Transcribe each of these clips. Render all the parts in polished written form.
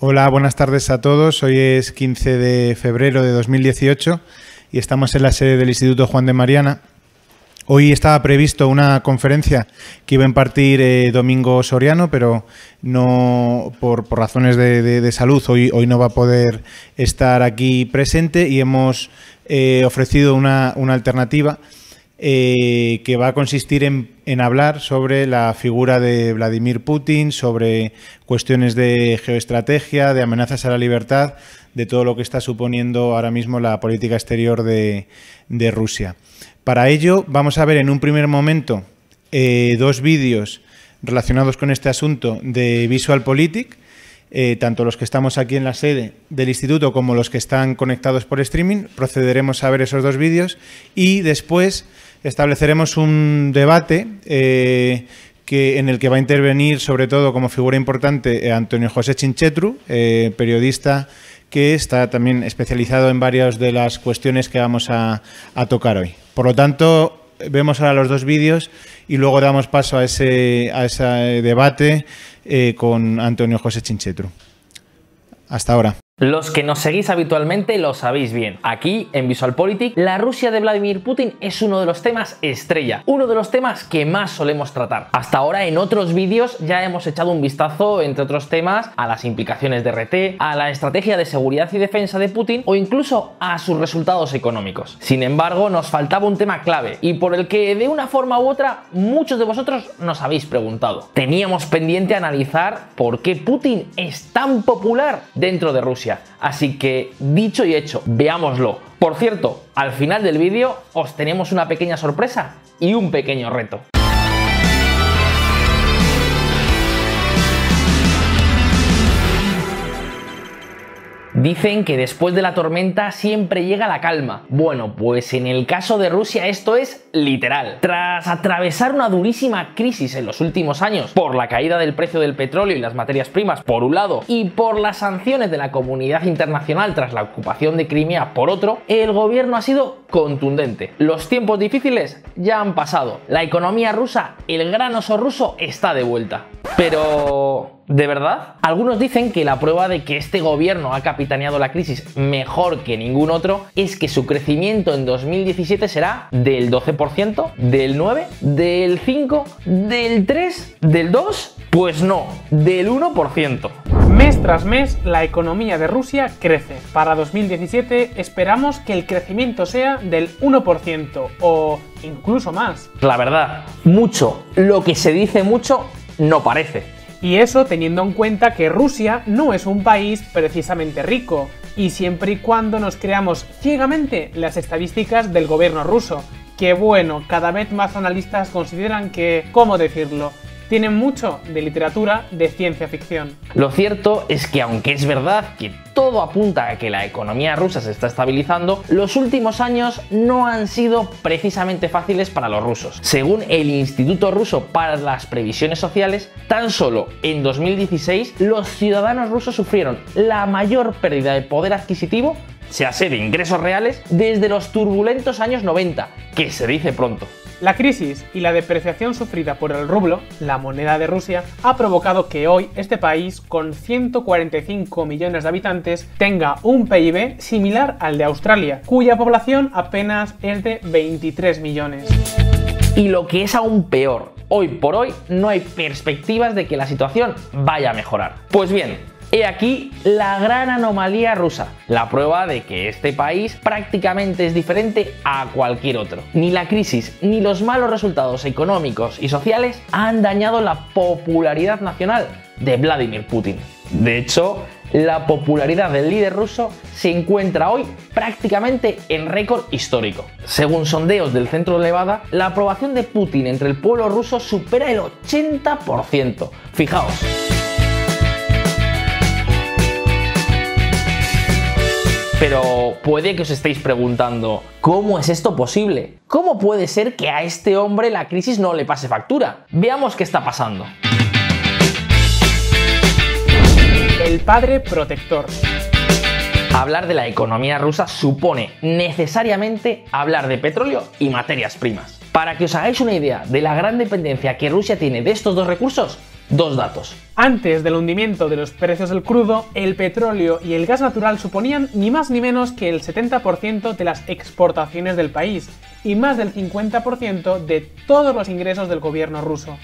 Hola, buenas tardes a todos. Hoy es 15 de febrero de 2018 y estamos en la sede del Instituto Juan de Mariana. Hoy estaba previsto una conferencia que iba a impartir Domingo Soriano, pero no por razones de salud hoy no va a poder estar aquí presente y hemos ofrecido una alternativa que va a consistir en hablar sobre la figura de Vladimir Putin, sobre cuestiones de geoestrategia, de amenazas a la libertad, de todo lo que está suponiendo ahora mismo la política exterior de Rusia. Para ello vamos a ver en un primer momento dos vídeos relacionados con este asunto de VisualPolitik, tanto los que estamos aquí en la sede del instituto como los que están conectados por streaming. Procederemos a ver esos dos vídeos y después estableceremos un debate en el que va a intervenir, sobre todo como figura importante, Antonio José Chinchetru, periodista que está también especializado en varias de las cuestiones que vamos a tocar hoy. Por lo tanto, vemos ahora los dos vídeos y luego damos paso a ese debate con Antonio José Chinchetru. Hasta ahora. Los que nos seguís habitualmente lo sabéis bien. Aquí, en VisualPolitik, la Rusia de Vladimir Putin es uno de los temas estrella, uno de los temas que más solemos tratar. Hasta ahora, en otros vídeos, ya hemos echado un vistazo, entre otros temas, a las implicaciones de RT, a la estrategia de seguridad y defensa de Putin o incluso a sus resultados económicos. Sin embargo, nos faltaba un tema clave y por el que, de una forma u otra, muchos de vosotros nos habéis preguntado. Teníamos pendiente analizar por qué Putin es tan popular dentro de Rusia. Así que, dicho y hecho, veámoslo. Por cierto, al final del vídeo os tenemos una pequeña sorpresa y un pequeño reto. Dicen que después de la tormenta siempre llega la calma. Bueno, pues en el caso de Rusia esto es literal. Tras atravesar una durísima crisis en los últimos años por la caída del precio del petróleo y las materias primas por un lado y por las sanciones de la comunidad internacional tras la ocupación de Crimea por otro, el gobierno ha sido contundente. Los tiempos difíciles ya han pasado. La economía rusa, el gran oso ruso, está de vuelta. Pero ¿de verdad? Algunos dicen que la prueba de que este gobierno ha capitaneado la crisis mejor que ningún otro es que su crecimiento en 2017 será del 12%, del 9%, del 5%, del 3%, del 2%. Pues no, del 1%. Mes tras mes, la economía de Rusia crece. Para 2017 esperamos que el crecimiento sea del 1% o incluso más. La verdad, mucho, lo que se dice mucho, no parece. Y eso teniendo en cuenta que Rusia no es un país precisamente rico, y siempre y cuando nos creamos ciegamente las estadísticas del gobierno ruso, que bueno, cada vez más analistas consideran que, ¿cómo decirlo?, tienen mucho de literatura de ciencia ficción. Lo cierto es que aunque es verdad que todo apunta a que la economía rusa se está estabilizando, los últimos años no han sido precisamente fáciles para los rusos. Según el Instituto Ruso para las Previsiones Sociales, tan solo en 2016 los ciudadanos rusos sufrieron la mayor pérdida de poder adquisitivo, sea de ingresos reales, desde los turbulentos años 90, que se dice pronto. La crisis y la depreciación sufrida por el rublo, la moneda de Rusia, ha provocado que hoy este país, con 145 millones de habitantes, tenga un PIB similar al de Australia, cuya población apenas es de 23 millones. Y lo que es aún peor, hoy por hoy no hay perspectivas de que la situación vaya a mejorar. Pues bien, he aquí la gran anomalía rusa, la prueba de que este país prácticamente es diferente a cualquier otro. Ni la crisis ni los malos resultados económicos y sociales han dañado la popularidad nacional de Vladimir Putin. De hecho, la popularidad del líder ruso se encuentra hoy prácticamente en récord histórico. Según sondeos del Centro Levada, la aprobación de Putin entre el pueblo ruso supera el 80%. Fijaos. Pero puede que os estéis preguntando, ¿cómo es esto posible? ¿Cómo puede ser que a este hombre la crisis no le pase factura? Veamos qué está pasando. El padre protector. Hablar de la economía rusa supone necesariamente hablar de petróleo y materias primas. Para que os hagáis una idea de la gran dependencia que Rusia tiene de estos dos recursos, dos datos. Antes del hundimiento de los precios del crudo, el petróleo y el gas natural suponían ni más ni menos que el 70% de las exportaciones del país y más del 50% de todos los ingresos del gobierno ruso.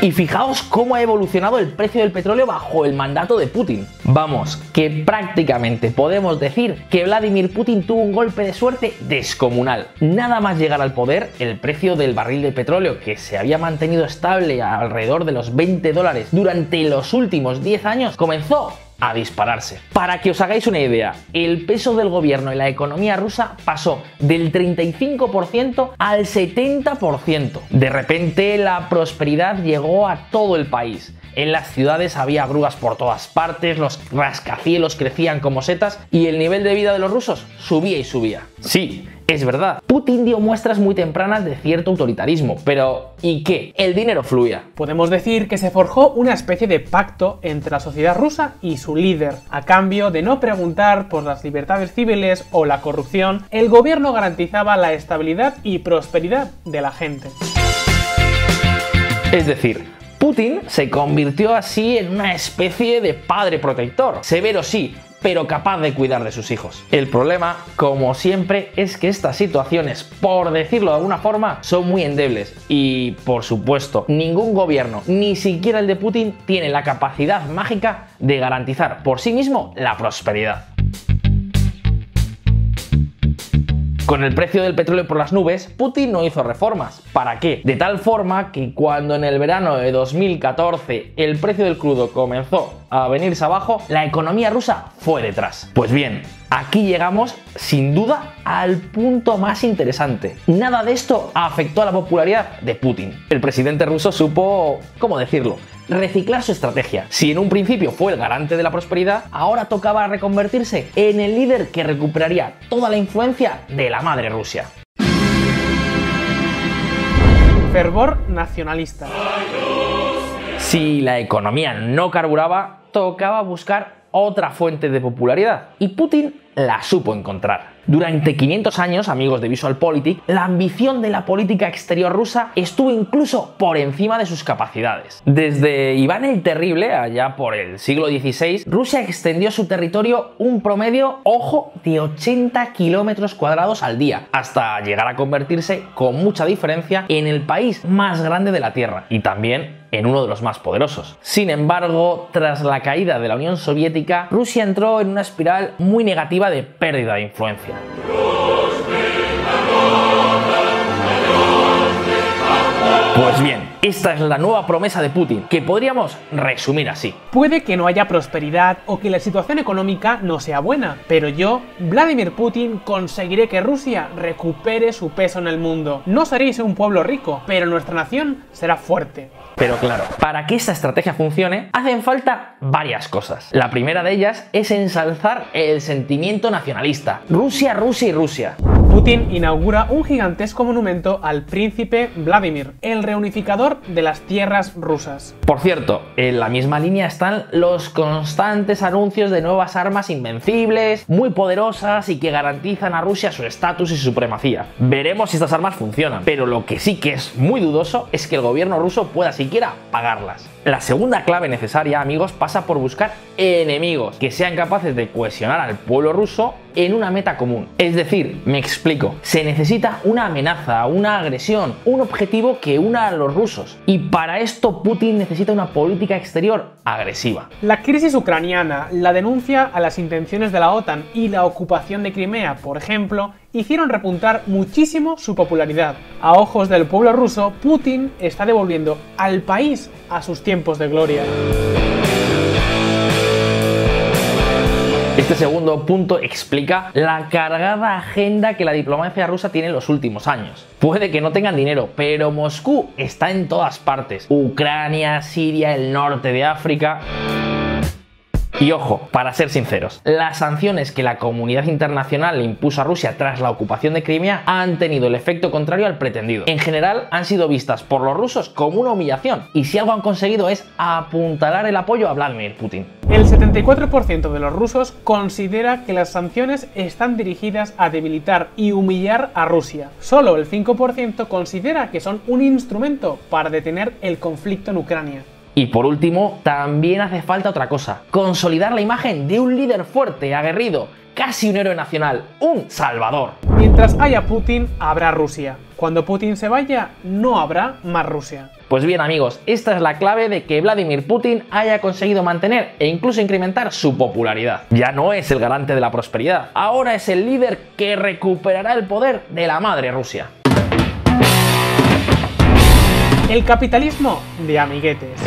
Y fijaos cómo ha evolucionado el precio del petróleo bajo el mandato de Putin. Vamos, que prácticamente podemos decir que Vladimir Putin tuvo un golpe de suerte descomunal. Nada más llegar al poder, el precio del barril de petróleo, que se había mantenido estable alrededor de los $20 durante los últimos 10 años, comenzó a dispararse. Para que os hagáis una idea, el peso del gobierno en la economía rusa pasó del 35% al 70%. De repente la prosperidad llegó a todo el país. En las ciudades había grúas por todas partes, los rascacielos crecían como setas y el nivel de vida de los rusos subía y subía. Sí, es verdad, Putin dio muestras muy tempranas de cierto autoritarismo, pero ¿y qué? El dinero fluía. Podemos decir que se forjó una especie de pacto entre la sociedad rusa y su líder. A cambio de no preguntar por las libertades civiles o la corrupción, el gobierno garantizaba la estabilidad y prosperidad de la gente. Es decir, Putin se convirtió así en una especie de padre protector. Severo sí, pero capaz de cuidar de sus hijos. El problema, como siempre, es que estas situaciones, por decirlo de alguna forma, son muy endebles y, por supuesto, ningún gobierno, ni siquiera el de Putin, tiene la capacidad mágica de garantizar por sí mismo la prosperidad. Con el precio del petróleo por las nubes, Putin no hizo reformas. ¿Para qué? De tal forma que cuando en el verano de 2014 el precio del crudo comenzó a venirse abajo, la economía rusa fue detrás. Pues bien, aquí llegamos sin duda al punto más interesante. Nada de esto afectó a la popularidad de Putin. El presidente ruso supo, ¿cómo decirlo?, reciclar su estrategia. Si en un principio fue el garante de la prosperidad, ahora tocaba reconvertirse en el líder que recuperaría toda la influencia de la madre Rusia. Fervor nacionalista. Si la economía no carburaba, tocaba buscar otra fuente de popularidad y Putin la supo encontrar. Durante 500 años, amigos de VisualPolitik, la ambición de la política exterior rusa estuvo incluso por encima de sus capacidades. Desde Iván el Terrible, allá por el siglo XVI, Rusia extendió su territorio un promedio, ojo, de 80 kilómetros cuadrados al día, hasta llegar a convertirse, con mucha diferencia, en el país más grande de la Tierra y también en uno de los más poderosos. Sin embargo, tras la caída de la Unión Soviética, Rusia entró en una espiral muy negativa de pérdida de influencia. Pues bien, esta es la nueva promesa de Putin, que podríamos resumir así. Puede que no haya prosperidad o que la situación económica no sea buena, pero yo, Vladimir Putin, conseguiré que Rusia recupere su peso en el mundo. No seréis un pueblo rico, pero nuestra nación será fuerte. Pero claro, para que esta estrategia funcione, hacen falta varias cosas. La primera de ellas es ensalzar el sentimiento nacionalista. Rusia, Rusia y Rusia. Putin inaugura un gigantesco monumento al príncipe Vladimir, el reunificador de las tierras rusas. Por cierto, en la misma línea están los constantes anuncios de nuevas armas invencibles, muy poderosas y que garantizan a Rusia su estatus y supremacía. Veremos si estas armas funcionan, pero lo que sí que es muy dudoso es que el gobierno ruso pueda siquiera pagarlas. La segunda clave necesaria, amigos, pasa por buscar enemigos que sean capaces de cohesionar al pueblo ruso en una meta común. Es decir, me explico, se necesita una amenaza, una agresión, un objetivo que una a los rusos. Y para esto Putin necesita una política exterior agresiva. La crisis ucraniana, la denuncia a las intenciones de la OTAN y la ocupación de Crimea, por ejemplo, hicieron repuntar muchísimo su popularidad. A ojos del pueblo ruso, Putin está devolviendo al país a sus tiempos de gloria. Este segundo punto explica la cargada agenda que la diplomacia rusa tiene en los últimos años. Puede que no tengan dinero, pero Moscú está en todas partes. Ucrania, Siria, el norte de África. Y ojo, para ser sinceros, las sanciones que la comunidad internacional le impuso a Rusia tras la ocupación de Crimea han tenido el efecto contrario al pretendido. En general han sido vistas por los rusos como una humillación, y si algo han conseguido es apuntalar el apoyo a Vladimir Putin. El 74% de los rusos considera que las sanciones están dirigidas a debilitar y humillar a Rusia. Solo el 5% considera que son un instrumento para detener el conflicto en Ucrania. Y por último, también hace falta otra cosa: consolidar la imagen de un líder fuerte, aguerrido, casi un héroe nacional, un salvador. Mientras haya Putin, habrá Rusia. Cuando Putin se vaya, no habrá más Rusia. Pues bien amigos, esta es la clave de que Vladimir Putin haya conseguido mantener e incluso incrementar su popularidad. Ya no es el garante de la prosperidad, ahora es el líder que recuperará el poder de la madre Rusia. El capitalismo de amiguetes.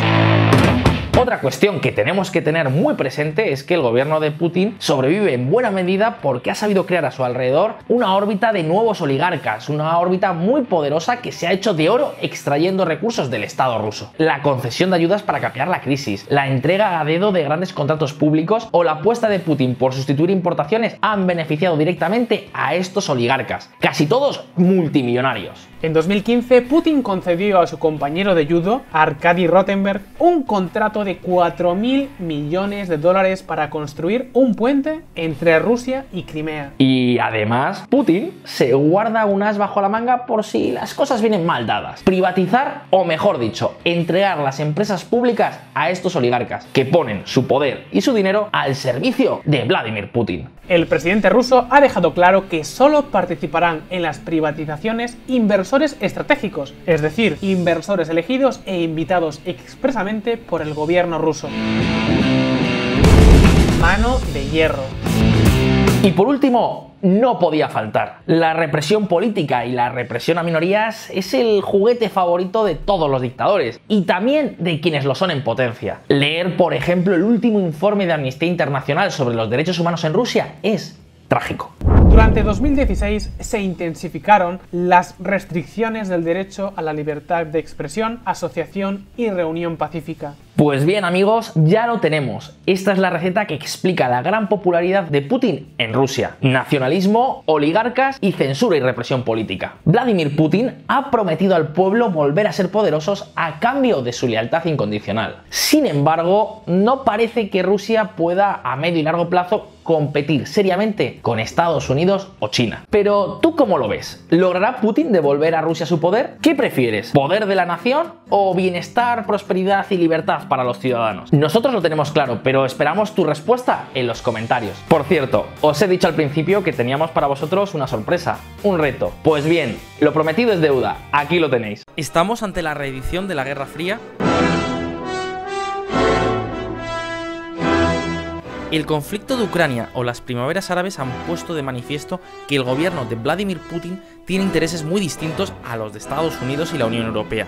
Otra cuestión que tenemos que tener muy presente es que el gobierno de Putin sobrevive en buena medida porque ha sabido crear a su alrededor una órbita de nuevos oligarcas, una órbita muy poderosa que se ha hecho de oro extrayendo recursos del Estado ruso. La concesión de ayudas para capear la crisis, la entrega a dedo de grandes contratos públicos o la apuesta de Putin por sustituir importaciones han beneficiado directamente a estos oligarcas, casi todos multimillonarios. En 2015, Putin concedió a su compañero de judo, Arkady Rotenberg, un contrato de 4.000 millones de dólares para construir un puente entre Rusia y Crimea. Y además, Putin se guarda un as bajo la manga por si las cosas vienen mal dadas. Privatizar, o mejor dicho, entregar las empresas públicas a estos oligarcas, que ponen su poder y su dinero al servicio de Vladimir Putin. El presidente ruso ha dejado claro que solo participarán en las privatizaciones inversores estratégicos, es decir, inversores elegidos e invitados expresamente por el gobierno ruso. Mano de hierro. Y por último, no podía faltar. La represión política y la represión a minorías es el juguete favorito de todos los dictadores y también de quienes lo son en potencia. Leer, por ejemplo, el último informe de Amnistía Internacional sobre los derechos humanos en Rusia es trágico. Durante 2016 se intensificaron las restricciones del derecho a la libertad de expresión, asociación y reunión pacífica. Pues bien amigos, ya lo tenemos. Esta es la receta que explica la gran popularidad de Putin en Rusia. Nacionalismo, oligarcas y censura y represión política. Vladimir Putin ha prometido al pueblo volver a ser poderosos a cambio de su lealtad incondicional. Sin embargo, no parece que Rusia pueda a medio y largo plazo competir seriamente con Estados Unidos o China. Pero ¿tú cómo lo ves? ¿Logrará Putin devolver a Rusia su poder? ¿Qué prefieres? ¿Poder de la nación o bienestar, prosperidad y libertad para los ciudadanos? Nosotros lo tenemos claro, pero esperamos tu respuesta en los comentarios. Por cierto, os he dicho al principio que teníamos para vosotros una sorpresa, un reto. Pues bien, lo prometido es deuda, aquí lo tenéis. ¿Estamos ante la reedición de la Guerra Fría? El conflicto de Ucrania o las primaveras árabes han puesto de manifiesto que el gobierno de Vladimir Putin tiene intereses muy distintos a los de Estados Unidos y la Unión Europea.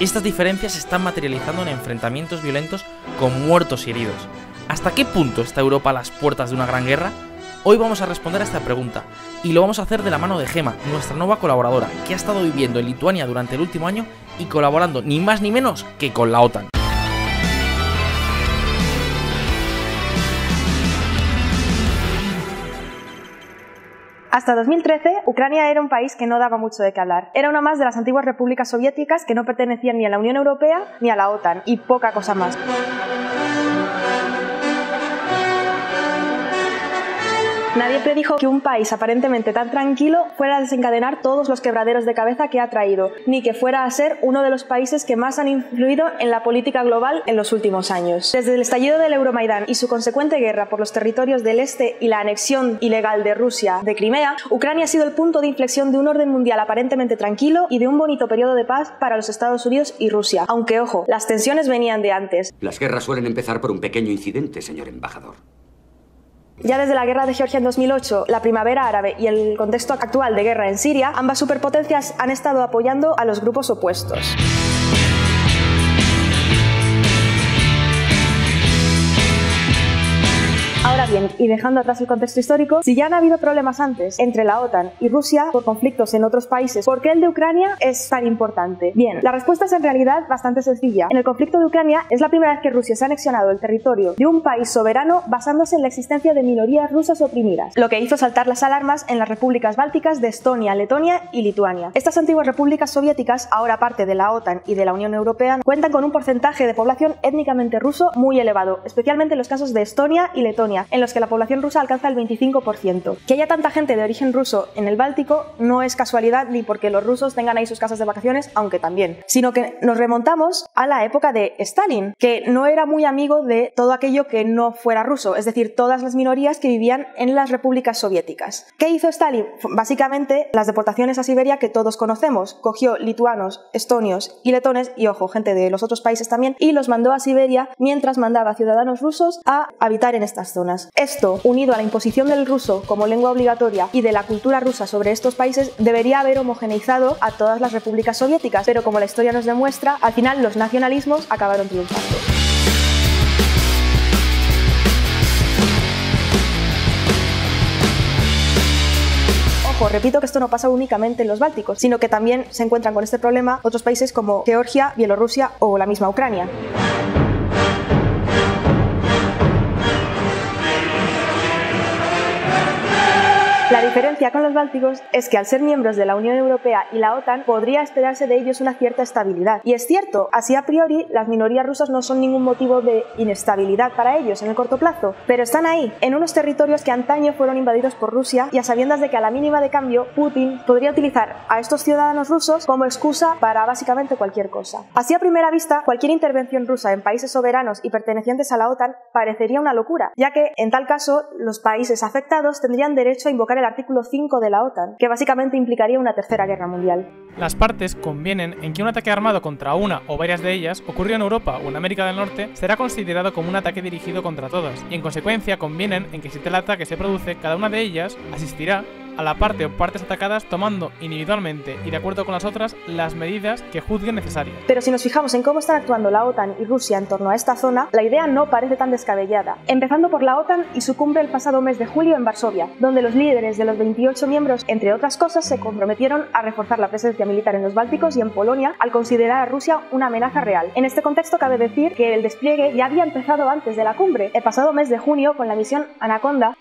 Estas diferencias se están materializando en enfrentamientos violentos con muertos y heridos. ¿Hasta qué punto está Europa a las puertas de una gran guerra? Hoy vamos a responder a esta pregunta, y lo vamos a hacer de la mano de Gema, nuestra nueva colaboradora, que ha estado viviendo en Lituania durante el último año y colaborando ni más ni menos que con la OTAN. Hasta 2013, Ucrania era un país que no daba mucho de qué hablar. Era una más de las antiguas repúblicas soviéticas que no pertenecían ni a la Unión Europea ni a la OTAN, y poca cosa más. Nadie predijo que un país aparentemente tan tranquilo fuera a desencadenar todos los quebraderos de cabeza que ha traído, ni que fuera a ser uno de los países que más han influido en la política global en los últimos años. Desde el estallido del Euromaidán y su consecuente guerra por los territorios del este y la anexión ilegal de Rusia de Crimea, Ucrania ha sido el punto de inflexión de un orden mundial aparentemente tranquilo y de un bonito periodo de paz para los Estados Unidos y Rusia. Aunque, ojo, las tensiones venían de antes. Las guerras suelen empezar por un pequeño incidente, señor embajador. Ya desde la guerra de Georgia en 2008, la primavera árabe y el contexto actual de guerra en Siria, ambas superpotencias han estado apoyando a los grupos opuestos. Ahora bien, y dejando atrás el contexto histórico, si ya han habido problemas antes entre la OTAN y Rusia por conflictos en otros países, ¿por qué el de Ucrania es tan importante? Bien, la respuesta es en realidad bastante sencilla. En el conflicto de Ucrania es la primera vez que Rusia se ha anexionado el territorio de un país soberano basándose en la existencia de minorías rusas oprimidas, lo que hizo saltar las alarmas en las repúblicas bálticas de Estonia, Letonia y Lituania. Estas antiguas repúblicas soviéticas, ahora parte de la OTAN y de la Unión Europea, cuentan con un porcentaje de población étnicamente ruso muy elevado, especialmente en los casos de Estonia y Letonia, en los que la población rusa alcanza el 25%. Que haya tanta gente de origen ruso en el Báltico no es casualidad ni porque los rusos tengan ahí sus casas de vacaciones, aunque también, sino que nos remontamos a la época de Stalin, que no era muy amigo de todo aquello que no fuera ruso, es decir, todas las minorías que vivían en las repúblicas soviéticas. ¿Qué hizo Stalin? Básicamente las deportaciones a Siberia que todos conocemos. Cogió lituanos, estonios y letones, y ojo, gente de los otros países también, y los mandó a Siberia mientras mandaba a ciudadanos rusos a habitar en estas zonas. Esto, unido a la imposición del ruso como lengua obligatoria y de la cultura rusa sobre estos países, debería haber homogeneizado a todas las repúblicas soviéticas, pero como la historia nos demuestra, al final los nacionalismos acabaron triunfando. Ojo, repito que esto no pasa únicamente en los Bálticos, sino que también se encuentran con este problema otros países como Georgia, Bielorrusia o la misma Ucrania. La diferencia con los bálticos es que al ser miembros de la Unión Europea y la OTAN podría esperarse de ellos una cierta estabilidad. Y es cierto, así a priori las minorías rusas no son ningún motivo de inestabilidad para ellos en el corto plazo, pero están ahí, en unos territorios que antaño fueron invadidos por Rusia y a sabiendas de que a la mínima de cambio Putin podría utilizar a estos ciudadanos rusos como excusa para básicamente cualquier cosa. Así a primera vista, cualquier intervención rusa en países soberanos y pertenecientes a la OTAN parecería una locura, ya que en tal caso los países afectados tendrían derecho a invocar el artículo 5 de la OTAN, que básicamente implicaría una tercera guerra mundial. Las partes convienen en que un ataque armado contra una o varias de ellas, ocurrido en Europa o en América del Norte, será considerado como un ataque dirigido contra todas, y en consecuencia convienen en que si tal ataque se produce, cada una de ellas asistirá a la parte o partes atacadas tomando individualmente y de acuerdo con las otras las medidas que juzguen necesarias. Pero si nos fijamos en cómo están actuando la OTAN y Rusia en torno a esta zona, la idea no parece tan descabellada. Empezando por la OTAN y su cumbre el pasado mes de julio en Varsovia, donde los líderes de los 28 miembros, entre otras cosas, se comprometieron a reforzar la presencia militar en los Bálticos y en Polonia al considerar a Rusia una amenaza real. En este contexto cabe decir que el despliegue ya había empezado antes de la cumbre, el pasado mes de junio con la misión Anaconda.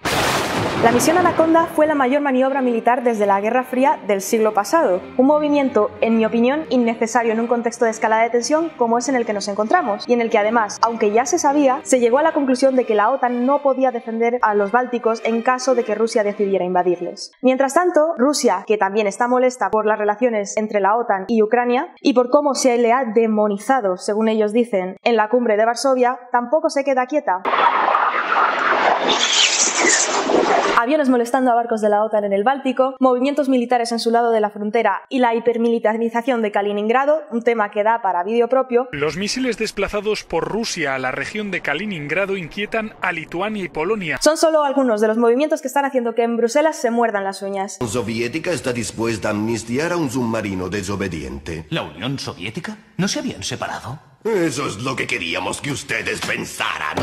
La misión Anaconda fue la mayor maniobra militar desde la Guerra Fría del siglo pasado, un movimiento, en mi opinión, innecesario en un contexto de escalada de tensión como es en el que nos encontramos, y en el que además, aunque ya se sabía, se llegó a la conclusión de que la OTAN no podía defender a los bálticos en caso de que Rusia decidiera invadirles. Mientras tanto, Rusia, que también está molesta por las relaciones entre la OTAN y Ucrania, y por cómo se le ha demonizado, según ellos dicen, en la cumbre de Varsovia, tampoco se queda quieta. Aviones molestando a barcos de la OTAN en el Báltico, movimientos militares en su lado de la frontera y la hipermilitarización de Kaliningrado, un tema que da para vídeo propio. Los misiles desplazados por Rusia a la región de Kaliningrado inquietan a Lituania y Polonia. Son solo algunos de los movimientos que están haciendo que en Bruselas se muerdan las uñas. La Unión Soviética está dispuesta a amnistiar a un submarino desobediente. ¿La Unión Soviética? ¿No se habían separado? Eso es lo que queríamos que ustedes pensaran.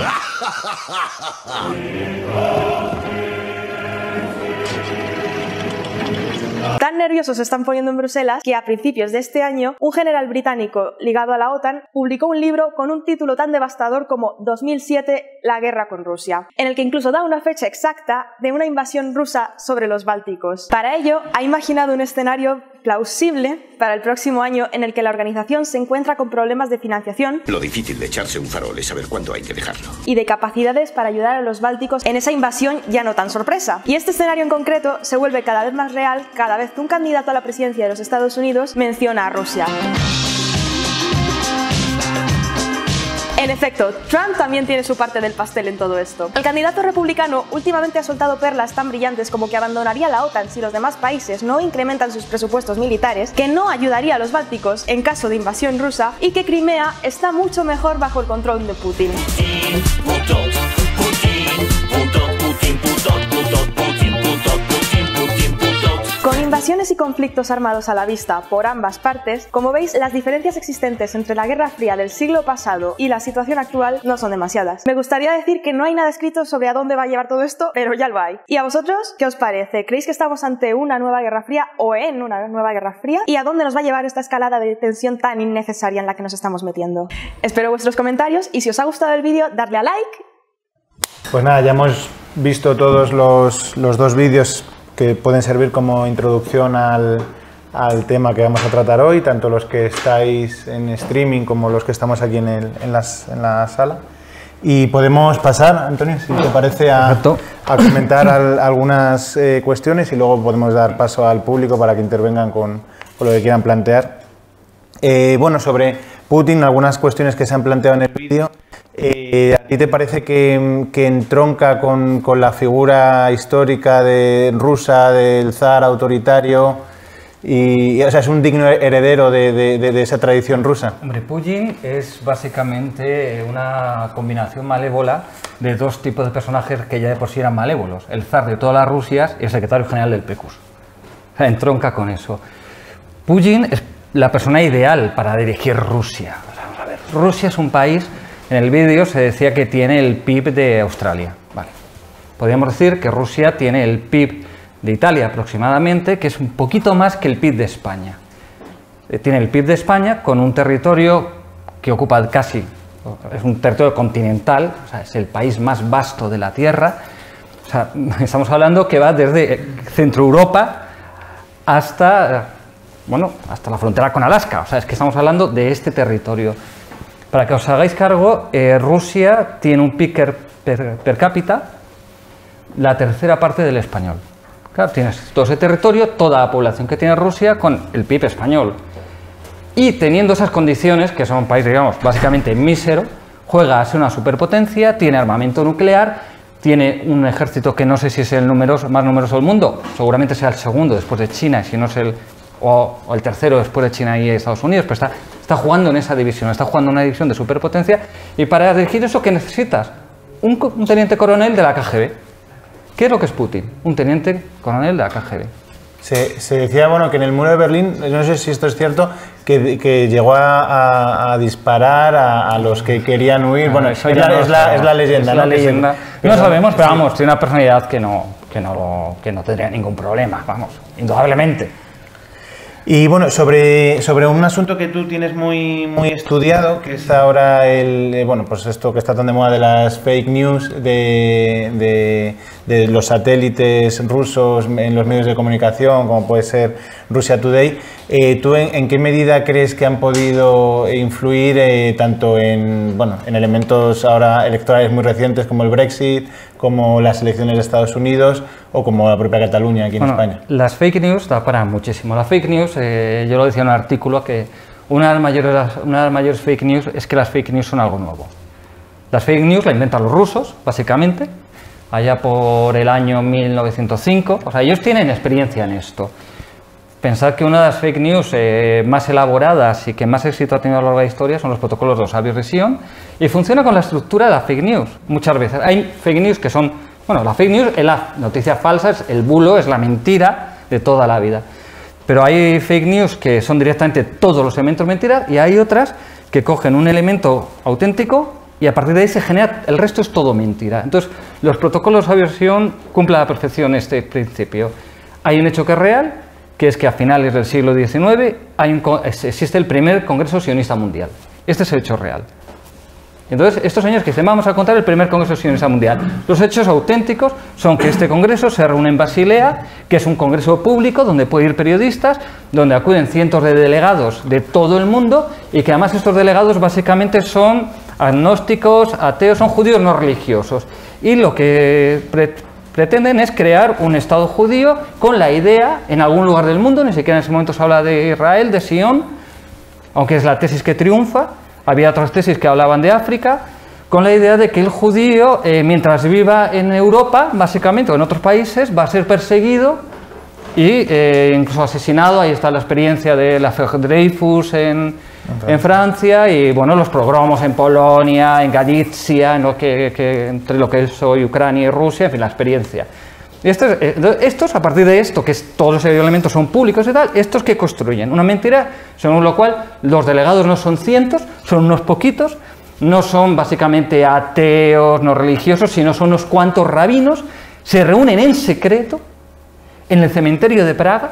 Tan nerviosos se están poniendo en Bruselas que a principios de este año un general británico ligado a la OTAN publicó un libro con un título tan devastador como 2007, la guerra con Rusia, en el que incluso da una fecha exacta de una invasión rusa sobre los Bálticos. Para ello, ha imaginado un escenario plausible para el próximo año en el que la organización se encuentra con problemas de financiación. Lo difícil de echarse un farol es saber cuándo hay que dejarlo. Y de capacidades para ayudar a los bálticos en esa invasión ya no tan sorpresa. Y este escenario en concreto se vuelve cada vez más real cada vez que un candidato a la presidencia de los Estados Unidos menciona a Rusia. En efecto, Trump también tiene su parte del pastel en todo esto. El candidato republicano últimamente ha soltado perlas tan brillantes como que abandonaría la OTAN si los demás países no incrementan sus presupuestos militares, que no ayudaría a los bálticos en caso de invasión rusa y que Crimea está mucho mejor bajo el control de Putin. Con invasión tensiones y conflictos armados a la vista por ambas partes, como veis, las diferencias existentes entre la Guerra Fría del siglo pasado y la situación actual no son demasiadas. Me gustaría decir que no hay nada escrito sobre a dónde va a llevar todo esto, pero ya lo hay. ¿Y a vosotros qué os parece? ¿Creéis que estamos ante una nueva Guerra Fría o en una nueva Guerra Fría? ¿Y a dónde nos va a llevar esta escalada de tensión tan innecesaria en la que nos estamos metiendo? Espero vuestros comentarios y si os ha gustado el vídeo, darle a like. Pues nada, ya hemos visto todos los dos vídeos que pueden servir como introducción al tema que vamos a tratar hoy, tanto los que estáis en streaming como los que estamos aquí en la sala. Y podemos pasar, Antonio, si te parece, a comentar algunas cuestiones y luego podemos dar paso al público para que intervengan con lo que quieran plantear. Bueno, sobre Putin, algunas cuestiones que se han planteado en el vídeo. ¿A ti te parece que entronca con la figura histórica rusa del zar autoritario y o sea, es un digno heredero de esa tradición rusa? Hombre, Putin es básicamente una combinación malévola de dos tipos de personajes que ya de por sí eran malévolos: el zar de todas las Rusias y el secretario general del PQS. O sea, entronca con eso. Putin es la persona ideal para dirigir Rusia. Vamos a ver, Rusia es un país. En el vídeo se decía que tiene el PIB de Australia. Vale. Podríamos decir que Rusia tiene el PIB de Italia aproximadamente, que es un poquito más que el PIB de España. Tiene el PIB de España con un territorio que ocupa casi, es un territorio continental, o sea, es el país más vasto de la Tierra. O sea, estamos hablando que va desde Centro Europa hasta, bueno, hasta la frontera con Alaska. O sea, es que estamos hablando de este territorio. Para que os hagáis cargo, Rusia tiene un PIB per cápita la tercera parte del español. Claro, tienes todo ese territorio, toda la población que tiene Rusia con el PIB español. Y teniendo esas condiciones, que son un país, digamos, básicamente mísero, juega a ser una superpotencia, tiene armamento nuclear, tiene un ejército que no sé si es el más numeroso del mundo, seguramente sea el segundo después de China, y si no es el tercero después de China y Estados Unidos, pero está jugando en esa división, está jugando en una división de superpotencia. Y para dirigir eso, ¿qué necesitas? Un teniente coronel de la KGB. ¿Qué es lo que es Putin? Un teniente coronel de la KGB. Se decía, bueno, que en el muro de Berlín, no sé si esto es cierto, que llegó a disparar a los que querían huir. Bueno, es la leyenda. Es la leyenda. No sabemos, pero vamos, tiene una personalidad que no tendría ningún problema, vamos, indudablemente. Y bueno, sobre un asunto que tú tienes muy estudiado, que es ahora bueno, pues esto que está tan de moda de las fake news, de los satélites rusos en los medios de comunicación, como puede ser Russia Today. ¿Tú en qué medida crees que han podido influir tanto en elementos ahora electorales muy recientes como el Brexit, como las elecciones de Estados Unidos o como la propia Cataluña aquí en España? Las fake news da para muchísimo. Las fake news, yo lo decía en un artículo, que una de las mayores fake news es que las fake news son algo nuevo. Las fake news la inventan los rusos, básicamente, allá por el año 1905. O sea, ellos tienen experiencia en esto. Pensad que una de las fake news más elaboradas y que más éxito ha tenido a lo largo de la historia son los protocolos de los sabios de Sion, y funciona con la estructura de la fake news. Muchas veces hay fake news que son, bueno, la fake news es la noticia falsa, es el bulo, es la mentira de toda la vida. Pero hay fake news que son directamente todos los elementos mentiras, y hay otras que cogen un elemento auténtico y a partir de ahí se genera, el resto es todo mentira. Entonces, los protocolos de sabios de Sion cumplen a la perfección este principio. Hay un hecho que es real, que es que a finales del siglo XIX existe el primer Congreso Sionista Mundial. Este es el hecho real. Entonces, estos señores que dicen, vamos a contar el primer Congreso Sionista Mundial. Los hechos auténticos son que este congreso se reúne en Basilea, que es un congreso público donde pueden ir periodistas, donde acuden cientos de delegados de todo el mundo, y que además estos delegados básicamente son agnósticos, ateos, son judíos no religiosos. Y lo que pretenden es crear un Estado judío con la idea, en algún lugar del mundo, ni siquiera en ese momento se habla de Israel, de Sion, aunque es la tesis que triunfa. Había otras tesis que hablaban de África, con la idea de que el judío, mientras viva en Europa, básicamente, o en otros países, va a ser perseguido e incluso asesinado. Ahí está la experiencia de la Dreyfus en Francia, y bueno, los pogromos en Polonia, en Galicia, entre lo que es hoy Ucrania y Rusia, en fin, la experiencia. Estos, a partir de esto, que todos los elementos son públicos y tal, estos que construyen una mentira, según lo cual los delegados no son cientos, son unos poquitos, no son básicamente ateos, no religiosos, sino son unos cuantos rabinos, se reúnen en secreto en el cementerio de Praga,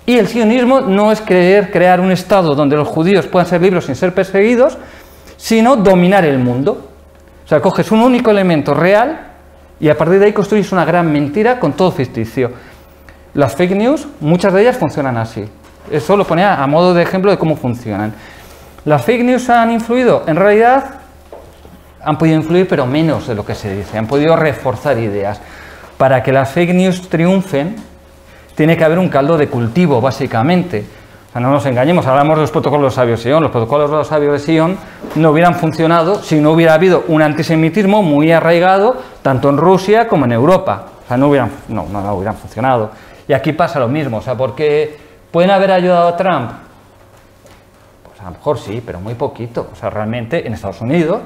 y el sionismo no es querer crear un estado donde los judíos puedan ser libres sin ser perseguidos, sino dominar el mundo. O sea, coges un único elemento real y a partir de ahí construyes una gran mentira con todo ficticio. Las fake news, muchas de ellas funcionan así. Eso lo ponía a modo de ejemplo de cómo funcionan. ¿Las fake news han influido? En realidad han podido influir, pero menos de lo que se dice. Han podido reforzar ideas. Para que las fake news triunfen, tiene que haber un caldo de cultivo, básicamente. O sea, no nos engañemos, hablamos de los protocolos de sabios de Sion. Los protocolos de los sabios de Sion no hubieran funcionado si no hubiera habido un antisemitismo muy arraigado tanto en Rusia como en Europa. O sea, no hubieran funcionado. Y aquí pasa lo mismo. O sea, ¿porque pueden haber ayudado a Trump? Pues a lo mejor sí, pero muy poquito. O sea, realmente en Estados Unidos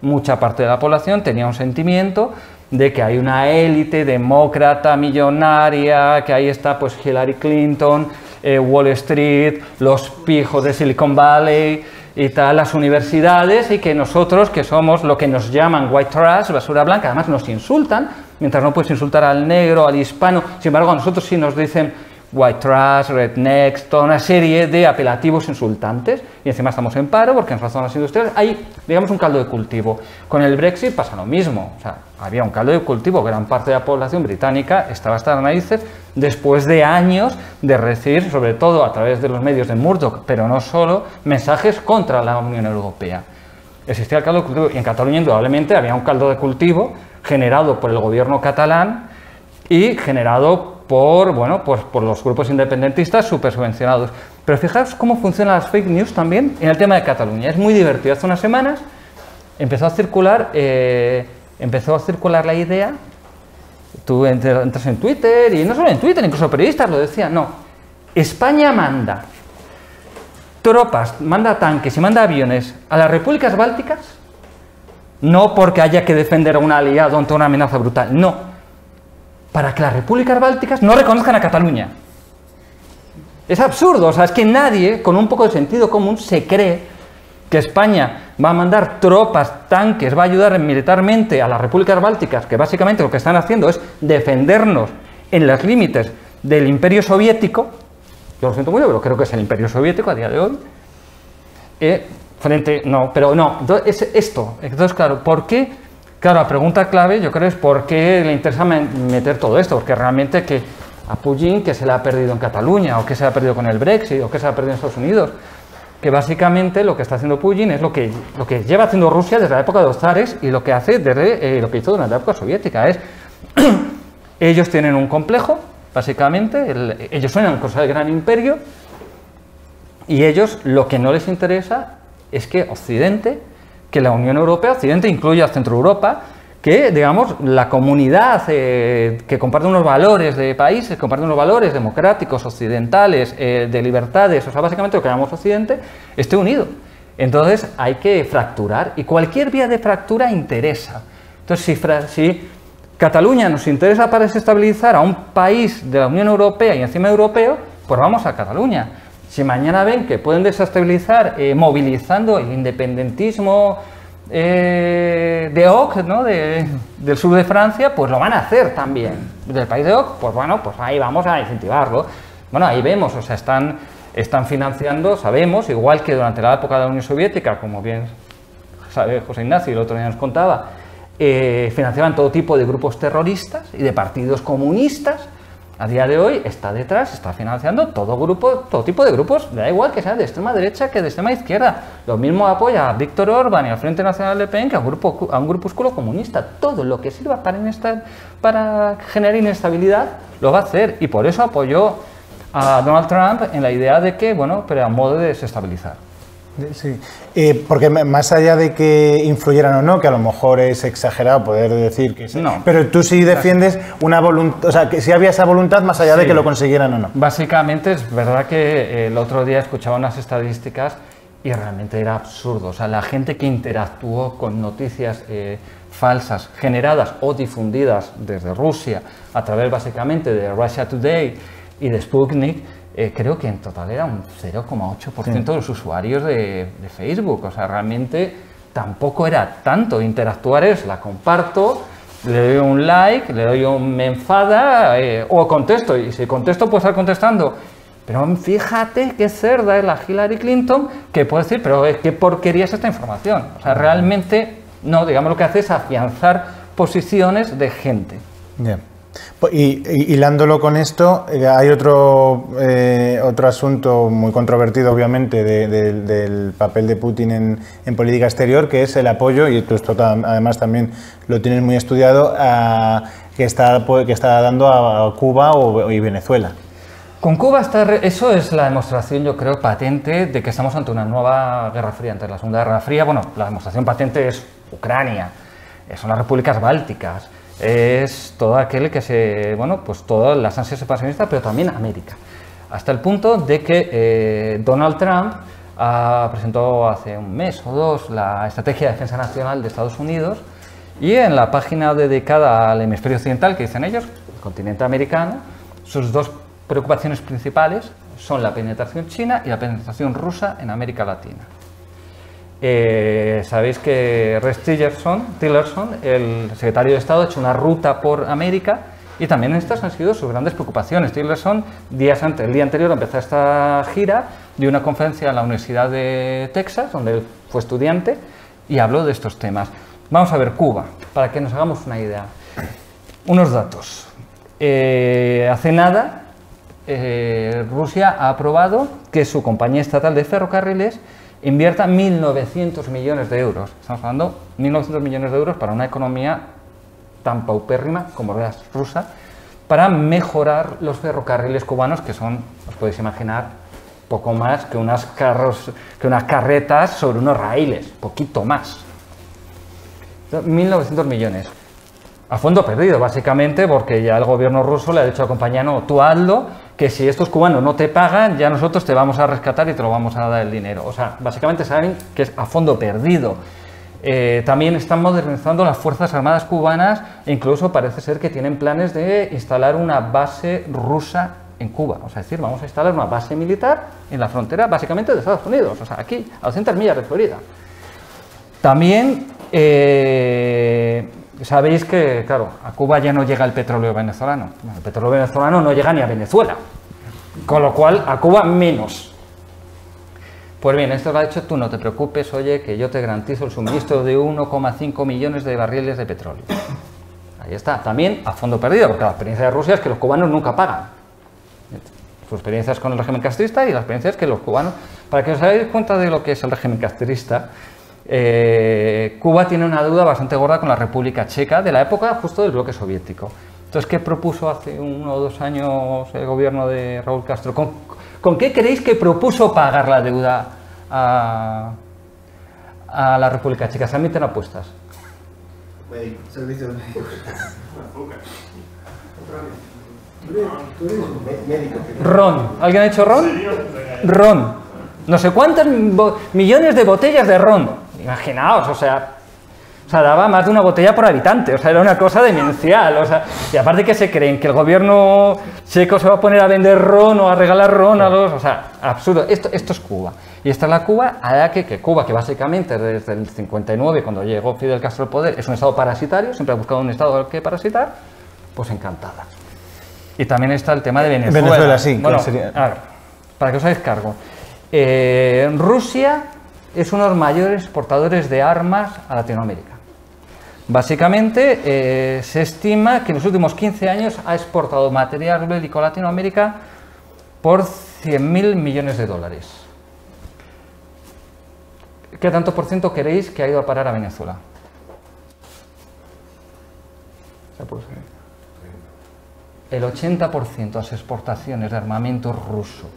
mucha parte de la población tenía un sentimiento de que hay una élite demócrata millonaria, que ahí está pues Hillary Clinton, Wall Street, los pijos de Silicon Valley y tal, las universidades, y que nosotros, que somos lo que nos llaman white trash, basura blanca, además nos insultan, mientras no puedes insultar al negro, al hispano, sin embargo a nosotros sí nos dicen white trash, rednecks, toda una serie de apelativos insultantes, y encima estamos en paro porque en las zonas industriales hay, digamos, un caldo de cultivo. Con el Brexit pasa lo mismo, o sea, había un caldo de cultivo, gran parte de la población británica estaba hasta las narices después de años de recibir, sobre todo a través de los medios de Murdoch, pero no solo, mensajes contra la Unión Europea. Existía el caldo de cultivo y en Cataluña indudablemente había un caldo de cultivo generado por el gobierno catalán y generado por, bueno, pues por los grupos independentistas súper subvencionados. Pero fijaos cómo funcionan las fake news también en el tema de Cataluña. Es muy divertido. Hace unas semanas empezó a circular la idea, tú entras en Twitter, y no solo en Twitter, incluso periodistas lo decían, no, España manda tropas, manda tanques y manda aviones a las repúblicas bálticas, no porque haya que defender a un aliado ante una amenaza brutal, no, para que las repúblicas bálticas no reconozcan a Cataluña. Es absurdo, o sea, es que nadie con un poco de sentido común se cree que España va a mandar tropas, tanques, va a ayudar militarmente a las repúblicas bálticas, que básicamente lo que están haciendo es defendernos en los límites del Imperio Soviético. Yo lo siento mucho, pero creo que es el Imperio Soviético a día de hoy. Entonces, esto. Entonces, claro, ¿por qué? Claro, la pregunta clave, yo creo, es por qué le interesa meter todo esto, porque realmente que a Putin, que se le ha perdido en Cataluña, o que se le ha perdido con el Brexit, o que se le ha perdido en Estados Unidos, que básicamente lo que está haciendo Putin es lo que lleva haciendo Rusia desde la época de los zares y lo que hace desde lo que hizo durante la época soviética. Es ellos tienen un complejo, básicamente, ellos sueñan con ser el gran imperio, y ellos lo que no les interesa es que Occidente, que la Unión Europea, Occidente incluye a Centro Europa, que, digamos, la comunidad que comparte unos valores de países, comparte unos valores democráticos, occidentales, de libertades, o sea, básicamente lo que llamamos Occidente, esté unido. Entonces hay que fracturar, y cualquier vía de fractura interesa. Entonces, si Cataluña nos interesa para desestabilizar a un país de la Unión Europea y encima europeo, pues vamos a Cataluña. Si mañana ven que pueden desestabilizar movilizando el independentismo de Oc, ¿no? del sur de Francia, pues lo van a hacer también. Del país de Oc, pues bueno, pues ahí vamos a incentivarlo. Bueno, ahí vemos, o sea, están financiando, sabemos, igual que durante la época de la Unión Soviética, como bien sabe José Ignacio, el otro día nos contaba, financiaban todo tipo de grupos terroristas y de partidos comunistas. A día de hoy está detrás, está financiando todo tipo de grupos, da igual que sea de extrema derecha que de extrema izquierda. Lo mismo apoya a Víctor Orbán y al Frente Nacional Le Pen que a un grupúsculo comunista. Todo lo que sirva para generar inestabilidad lo va a hacer, y por eso apoyó a Donald Trump en la idea de que, bueno, pero a modo de desestabilizar. Sí, porque más allá de que influyeran o no, que a lo mejor es exagerado poder decir que sí, no, pero tú sí defiendes una voluntad, o sea, que sí había esa voluntad más allá de que lo consiguieran o no. Básicamente es verdad que el otro día escuchaba unas estadísticas y realmente era absurdo. O sea, la gente que interactuó con noticias falsas generadas o difundidas desde Rusia a través básicamente de Russia Today y de Sputnik, creo que en total era un 0,8% de los usuarios de Facebook. O sea, realmente tampoco era tanto. Interactuar es, la comparto, le doy un like, le doy un me enfada o contesto. Y si contesto, puedo estar contestando. Pero fíjate qué cerda es la Hillary Clinton, que puede decir, pero qué porquería es esta información. O sea, realmente, no, digamos, lo que hace es afianzar posiciones de gente. Bien. Y hilándolo con esto, hay otro asunto muy controvertido, obviamente, del papel de Putin en política exterior, que es el apoyo, y esto además también lo tienes muy estudiado, que está dando a Cuba y Venezuela. Con Cuba eso es la demostración, yo creo, patente de que estamos ante una nueva guerra fría, ante la Segunda Guerra Fría. Bueno, la demostración patente es Ucrania, son las repúblicas bálticas, es todo aquel que pues todas las ansias expansionistas, pero también América. Hasta el punto de que Donald Trump presentó hace un mes o dos la Estrategia de Defensa Nacional de Estados Unidos, y en la página dedicada al hemisferio occidental, que dicen ellos, el continente americano, sus dos preocupaciones principales son la penetración china y la penetración rusa en América Latina. Sabéis que Rex Tillerson, el secretario de Estado, ha hecho una ruta por América, y también estas han sido sus grandes preocupaciones. Tillerson, el día anterior de empezar esta gira, dio una conferencia en la Universidad de Texas, donde él fue estudiante, y habló de estos temas. Vamos a ver Cuba, para que nos hagamos una idea. Unos datos. Hace nada, Rusia ha aprobado que su compañía estatal de ferrocarriles invierta 1.900 millones de euros. Estamos hablando de 1.900 millones de euros para una economía tan paupérrima como la rusa, para mejorar los ferrocarriles cubanos, que son, os podéis imaginar, poco más que unas carretas sobre unos raíles, poquito más. 1.900 millones. A fondo perdido, básicamente, porque ya el gobierno ruso le ha dicho a la compañía, no, tú hazlo, que si estos cubanos no te pagan, ya nosotros te vamos a rescatar y te lo vamos a dar el dinero. O sea, básicamente saben que es a fondo perdido. También están modernizando las Fuerzas Armadas cubanas, e incluso parece ser que tienen planes de instalar una base rusa en Cuba. O sea, es decir, vamos a instalar una base militar en la frontera, básicamente, de Estados Unidos. O sea, aquí, a 200 millas de Florida. También sabéis que, claro, a Cuba ya no llega el petróleo venezolano. Bueno, el petróleo venezolano no llega ni a Venezuela, con lo cual a Cuba menos. Pues bien, esto lo ha dicho, tú no te preocupes, oye, que yo te garantizo el suministro de 1,5 millones de barriles de petróleo. Ahí está, también a fondo perdido, porque la experiencia de Rusia es que los cubanos nunca pagan. Sus experiencias con el régimen castrista y las experiencias que los cubanos... Para que os hagáis cuenta de lo que es el régimen castrista, Cuba tiene una deuda bastante gorda con la República Checa de la época justo del bloque soviético. Entonces, ¿qué propuso hace 1 o 2 años el gobierno de Raúl Castro? ¿Con qué creéis que propuso pagar la deuda a la República Checa? Se admiten apuestas. Servicios médicos. Ron. ¿Alguien ha dicho ron? Ron. No sé cuántos millones de botellas de ron. Imaginaos, o sea, daba más de una botella por habitante, o sea, era una cosa demencial, o sea, y aparte que se creen que el gobierno checo se va a poner a vender ron o a regalar ron a los, o sea, absurdo. Esto es Cuba, y esta es la Cuba a la que Cuba, que básicamente desde el 59, cuando llegó Fidel Castro al poder, es un estado parasitario, siempre ha buscado un estado al que parasitar, pues encantada. Y también está el tema de Venezuela. Venezuela, sí. Bueno, a ver, para que os hagáis cargo, Rusia es uno de los mayores exportadores de armas a Latinoamérica. Básicamente, se estima que en los últimos 15 años ha exportado material bélico a Latinoamérica por 100.000 millones de dólares. ¿Qué tanto por ciento creéis que ha ido a parar a Venezuela? El 80% de las exportaciones de armamento ruso.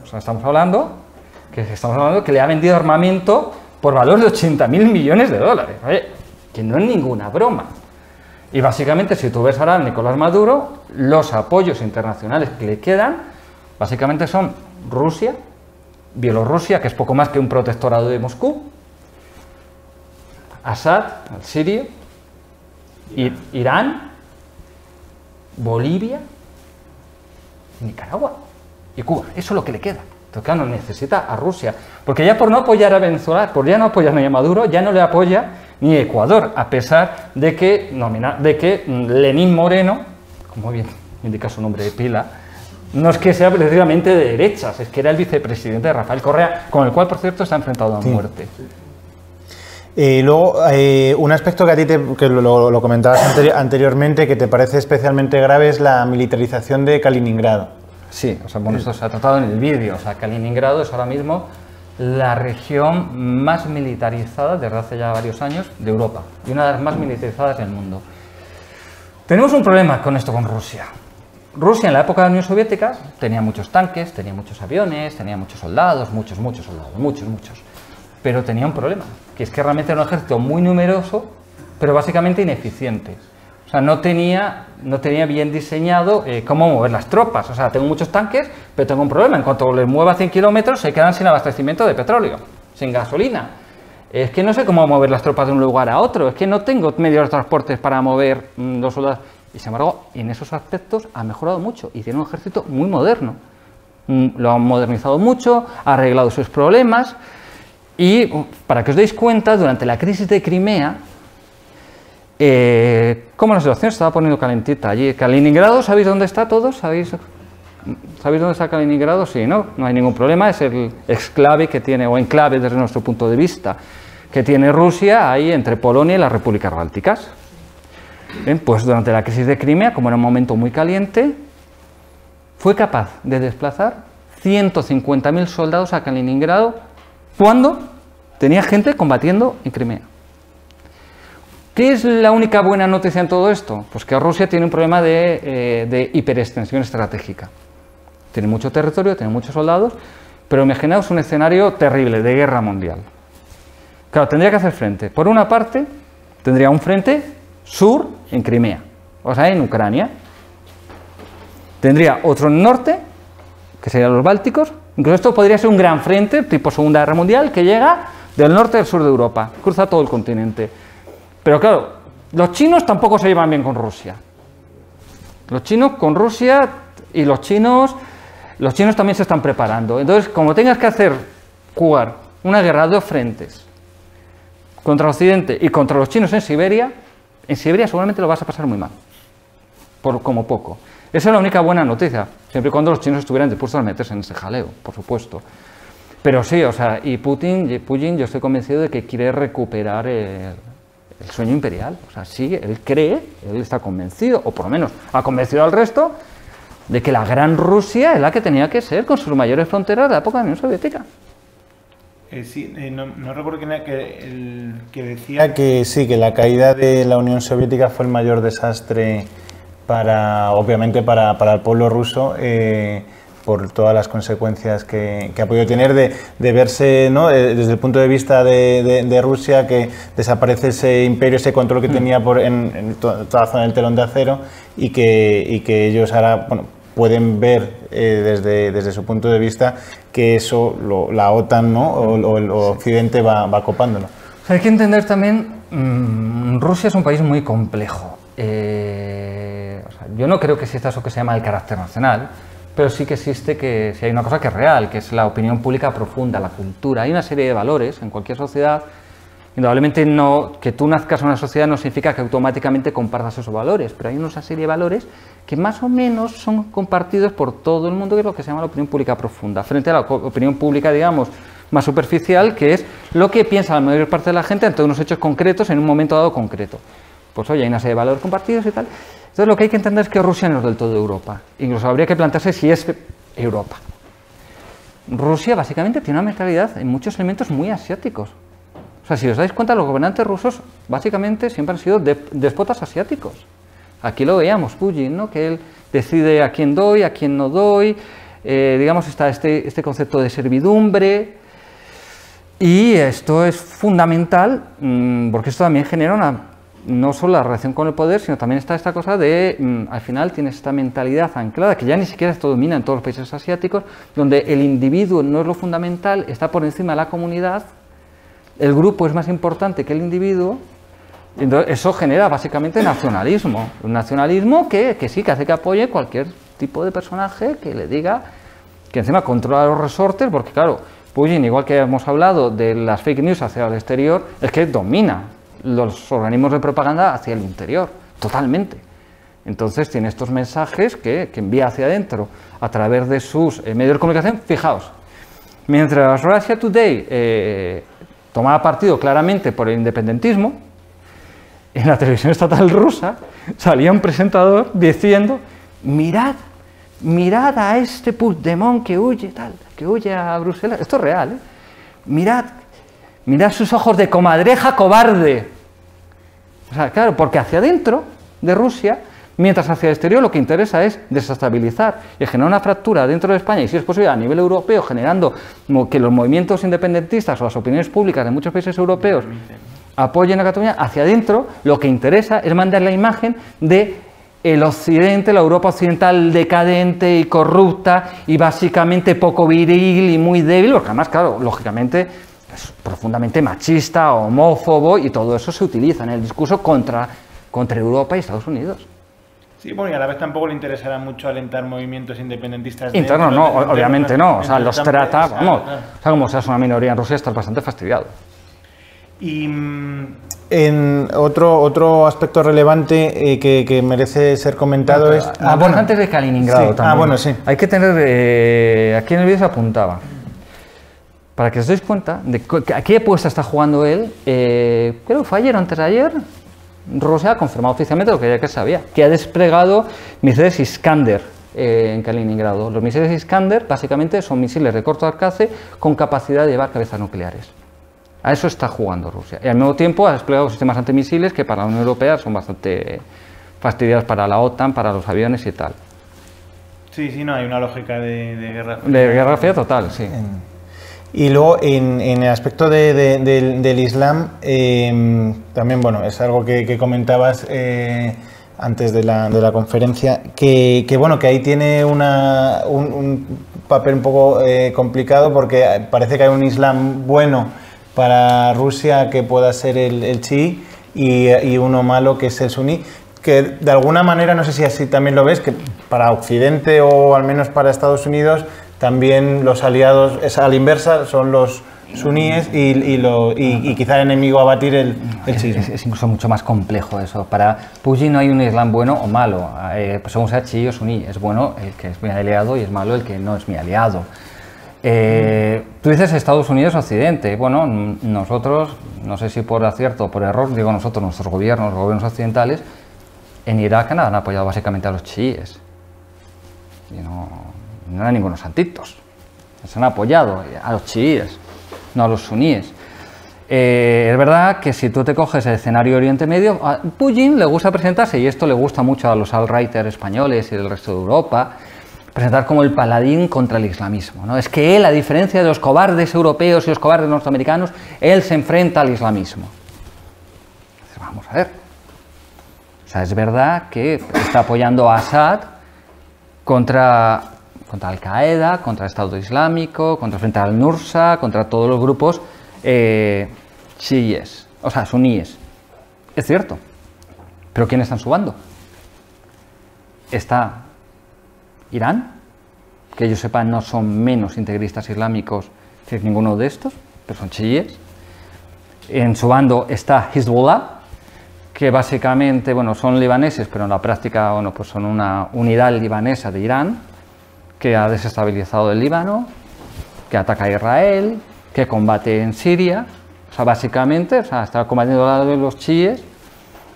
O sea, estamos hablando que le ha vendido armamento por valor de 80.000 millones de dólares. Oye, que no es ninguna broma. Y básicamente, si tú ves ahora a Nicolás Maduro, los apoyos internacionales que le quedan, básicamente son Rusia Bielorrusia, que es poco más que un protectorado de Moscú, Assad, el sirio, Irán, Bolivia, Nicaragua y Cuba. Eso es lo que le queda. Entonces, claro, necesita a Rusia, porque ya por no apoyar a Venezuela, por ya no apoyar ni a Maduro, ya no le apoya ni a Ecuador, a pesar de que Lenín Moreno, como bien indica su nombre de pila, no es que sea precisamente de derechas, es que era el vicepresidente de Rafael Correa, con el cual, por cierto, está enfrentado a muerte. Luego, un aspecto que a ti que lo comentabas anteriormente, que te parece especialmente grave, es la militarización de Kaliningrado. Sí, o sea, bueno, esto se ha tratado en el vídeo. O sea, Kaliningrado es ahora mismo la región más militarizada desde hace ya varios años de Europa y una de las más militarizadas del mundo. Tenemos un problema con esto con Rusia. Rusia en la época de la Unión Soviética tenía muchos tanques, tenía muchos aviones, tenía muchos soldados, muchos soldados. Pero tenía un problema, que es que realmente era un ejército muy numeroso, pero básicamente ineficiente. O sea, no tenía bien diseñado cómo mover las tropas. O sea, tengo muchos tanques, pero tengo un problema. En cuanto les mueva 100 kilómetros, se quedan sin abastecimiento de petróleo, sin gasolina. Es que no sé cómo mover las tropas de un lugar a otro. Es que no tengo medios de transporte para mover los soldados. Y sin embargo, en esos aspectos ha mejorado mucho y tiene un ejército muy moderno. Lo han modernizado mucho, ha arreglado sus problemas. Y para que os deis cuenta, durante la crisis de Crimea, como la situación se estaba poniendo calentita allí. Kaliningrado, ¿sabéis dónde está todos? ¿Sabéis dónde está Kaliningrado? Sí, no hay ningún problema, es el exclave que tiene, o enclave desde nuestro punto de vista, que tiene Rusia ahí entre Polonia y las repúblicas bálticas. Bien, pues durante la crisis de Crimea, como era un momento muy caliente, fue capaz de desplazar 150.000 soldados a Kaliningrado cuando tenía gente combatiendo en Crimea. ¿Qué es la única buena noticia en todo esto? Pues que Rusia tiene un problema de hiperextensión estratégica. Tiene mucho territorio, tiene muchos soldados, pero imaginaos un escenario terrible de guerra mundial. Claro, tendría que hacer frente. Por una parte, tendría un frente sur en Crimea, o sea, en Ucrania. Tendría otro en norte, que serían los Bálticos. Incluso esto podría ser un gran frente, tipo Segunda Guerra Mundial, que llega del norte al sur de Europa, cruza todo el continente. Pero claro, los chinos tampoco se llevan bien con Rusia. Los chinos con Rusia y los chinos también se están preparando. Entonces, como tengas que jugar una guerra de dos frentes contra Occidente y contra los chinos en Siberia seguramente lo vas a pasar muy mal, como poco. Esa es la única buena noticia, siempre y cuando los chinos estuvieran dispuestos a meterse en ese jaleo, por supuesto. Pero sí, o sea, y Putin, yo estoy convencido de que quiere recuperar el sueño imperial. O sea, sí, él está convencido, o por lo menos ha convencido al resto, de que la gran Rusia es la que tenía que ser, con sus mayores fronteras de la época de la Unión Soviética. No recuerdo que decía que sí, que la caída de la Unión Soviética fue el mayor desastre obviamente para el pueblo ruso, por todas las consecuencias que ha podido tener de verse, ¿no? Desde el punto de vista de Rusia, que desaparece ese imperio, ese control que tenía en toda la zona del telón de acero, y que ellos ahora pueden ver desde su punto de vista que eso la OTAN, ¿no? o el Occidente va copándolo. O sea, hay que entender también, Rusia es un país muy complejo. O sea, yo no creo que exista eso que se llama el carácter nacional, pero sí que existe si hay una cosa que es real, que es la opinión pública profunda, la cultura. Hay una serie de valores en cualquier sociedad. Indudablemente que tú nazcas en una sociedad no significa que automáticamente compartas esos valores, pero hay una serie de valores que más o menos son compartidos por todo el mundo, que es lo que se llama la opinión pública profunda, frente a la opinión pública, digamos, más superficial, que es lo que piensa la mayor parte de la gente ante unos hechos concretos en un momento dado concreto. Pues oye, hay una serie de valores compartidos y tal. Entonces lo que hay que entender es que Rusia no es del todo Europa. Incluso habría que plantearse si es Europa. Rusia básicamente tiene una mentalidad en muchos elementos muy asiáticos. O sea, si os dais cuenta, los gobernantes rusos básicamente siempre han sido déspotas asiáticos. Aquí lo veíamos, Putin, ¿no? Que él decide a quién doy, a quién no doy. Digamos, está este concepto de servidumbre. Y esto es fundamental porque esto también genera no solo la relación con el poder, sino también está esta cosa de, al final tienes esta mentalidad anclada, que ya ni siquiera esto domina en todos los países asiáticos, donde el individuo no es lo fundamental, está por encima de la comunidad, el grupo es más importante que el individuo, y entonces eso genera básicamente nacionalismo, un nacionalismo que sí, que hace que apoye cualquier tipo de personaje que le diga que encima controla los resortes, porque claro, Putin, igual que hemos hablado de las fake news hacia el exterior, es que domina los organismos de propaganda hacia el interior, totalmente. Entonces tiene estos mensajes que envía hacia adentro a través de sus medios de comunicación. Fijaos, mientras Russia Today tomaba partido claramente por el independentismo, en la televisión estatal rusa salía un presentador diciendo: mirad a este Puigdemont que huye, que huye a Bruselas. Esto es real, ¿eh? Mirad sus ojos de comadreja cobarde. O sea, claro, porque hacia adentro de Rusia, mientras hacia el exterior lo que interesa es desestabilizar y generar una fractura dentro de España y, si es posible, a nivel europeo, generando que los movimientos independentistas o las opiniones públicas de muchos países europeos apoyen a Cataluña. Hacia adentro lo que interesa es mandar la imagen de el occidente, la Europa occidental decadente y corrupta y básicamente poco viril y muy débil, porque además, claro, lógicamente es profundamente machista, homófobo, y todo eso se utiliza en el discurso contra Europa y Estados Unidos. Sí, bueno, y a la vez tampoco le interesará mucho alentar movimientos independentistas. Internos no, obviamente no, o sea, los trata, vamos, o sea, como seas una minoría en Rusia, estás bastante fastidiado. Y en otro aspecto relevante que merece ser comentado es... bueno, antes de Kaliningrado sí, también. Bueno, sí. Hay que tener... aquí en el vídeo se apuntaba. Para que os deis cuenta de a qué apuesta está jugando él, creo que fue ayer o antes de ayer, Rusia ha confirmado oficialmente lo que ya que sabía, que ha desplegado misiles Iskander en Kaliningrado. Los misiles Iskander básicamente son misiles de corto alcance con capacidad de llevar cabezas nucleares. A eso está jugando Rusia. Y al mismo tiempo ha desplegado sistemas antimisiles que para la Unión Europea son bastante fastidiosos, para la OTAN, para los aviones y tal. Sí, no, hay una lógica de guerra fría. De guerra fría total, sí. Y luego, en el aspecto del Islam, también, bueno, es algo que comentabas antes de la conferencia, que bueno, que ahí tiene un papel un poco complicado, porque parece que hay un Islam bueno para Rusia que pueda ser el chií y uno malo que es el suní, que de alguna manera, no sé si así también lo ves, que para Occidente o al menos para Estados Unidos también los aliados, es a la inversa, son los suníes y quizá el enemigo a batir el chiismo. Es incluso mucho más complejo eso. Para Putin no hay un Islam bueno o malo, según sea chií o suní. Es bueno el que es mi aliado y es malo el que no es mi aliado. Tú dices Estados Unidos o Occidente. Bueno, nosotros, no sé si por acierto o por error, digo nosotros, nuestros gobiernos, los gobiernos occidentales, en Irak han apoyado básicamente a los chiíes. Y no eran ningunos santitos. Se han apoyado a los chiíes, no a los suníes. Es verdad que si tú te coges el escenario Oriente Medio, a Putin le gusta presentarse, y esto le gusta mucho a los alt-righters españoles y del resto de Europa, presentar como el paladín contra el islamismo, ¿no? Es que él, a diferencia de los cobardes europeos y los cobardes norteamericanos, él se enfrenta al islamismo. Entonces, vamos a ver. O sea, es verdad que está apoyando a Assad contra Al-Qaeda, contra el Estado Islámico, contra el Frente al-Nusra, contra todos los grupos chiíes, o sea, suníes. Es cierto. ¿Pero quién está en su bando? Está Irán, que yo sepa no son menos integristas islámicos que ninguno de estos, pero son chiíes. En su bando está Hezbollah, que básicamente, bueno, son libaneses, pero en la práctica, bueno, pues son una unidad libanesa de Irán, que ha desestabilizado el Líbano, que ataca a Israel, que combate en Siria. O sea, básicamente, o sea, está combatiendo al lado de los chiíes,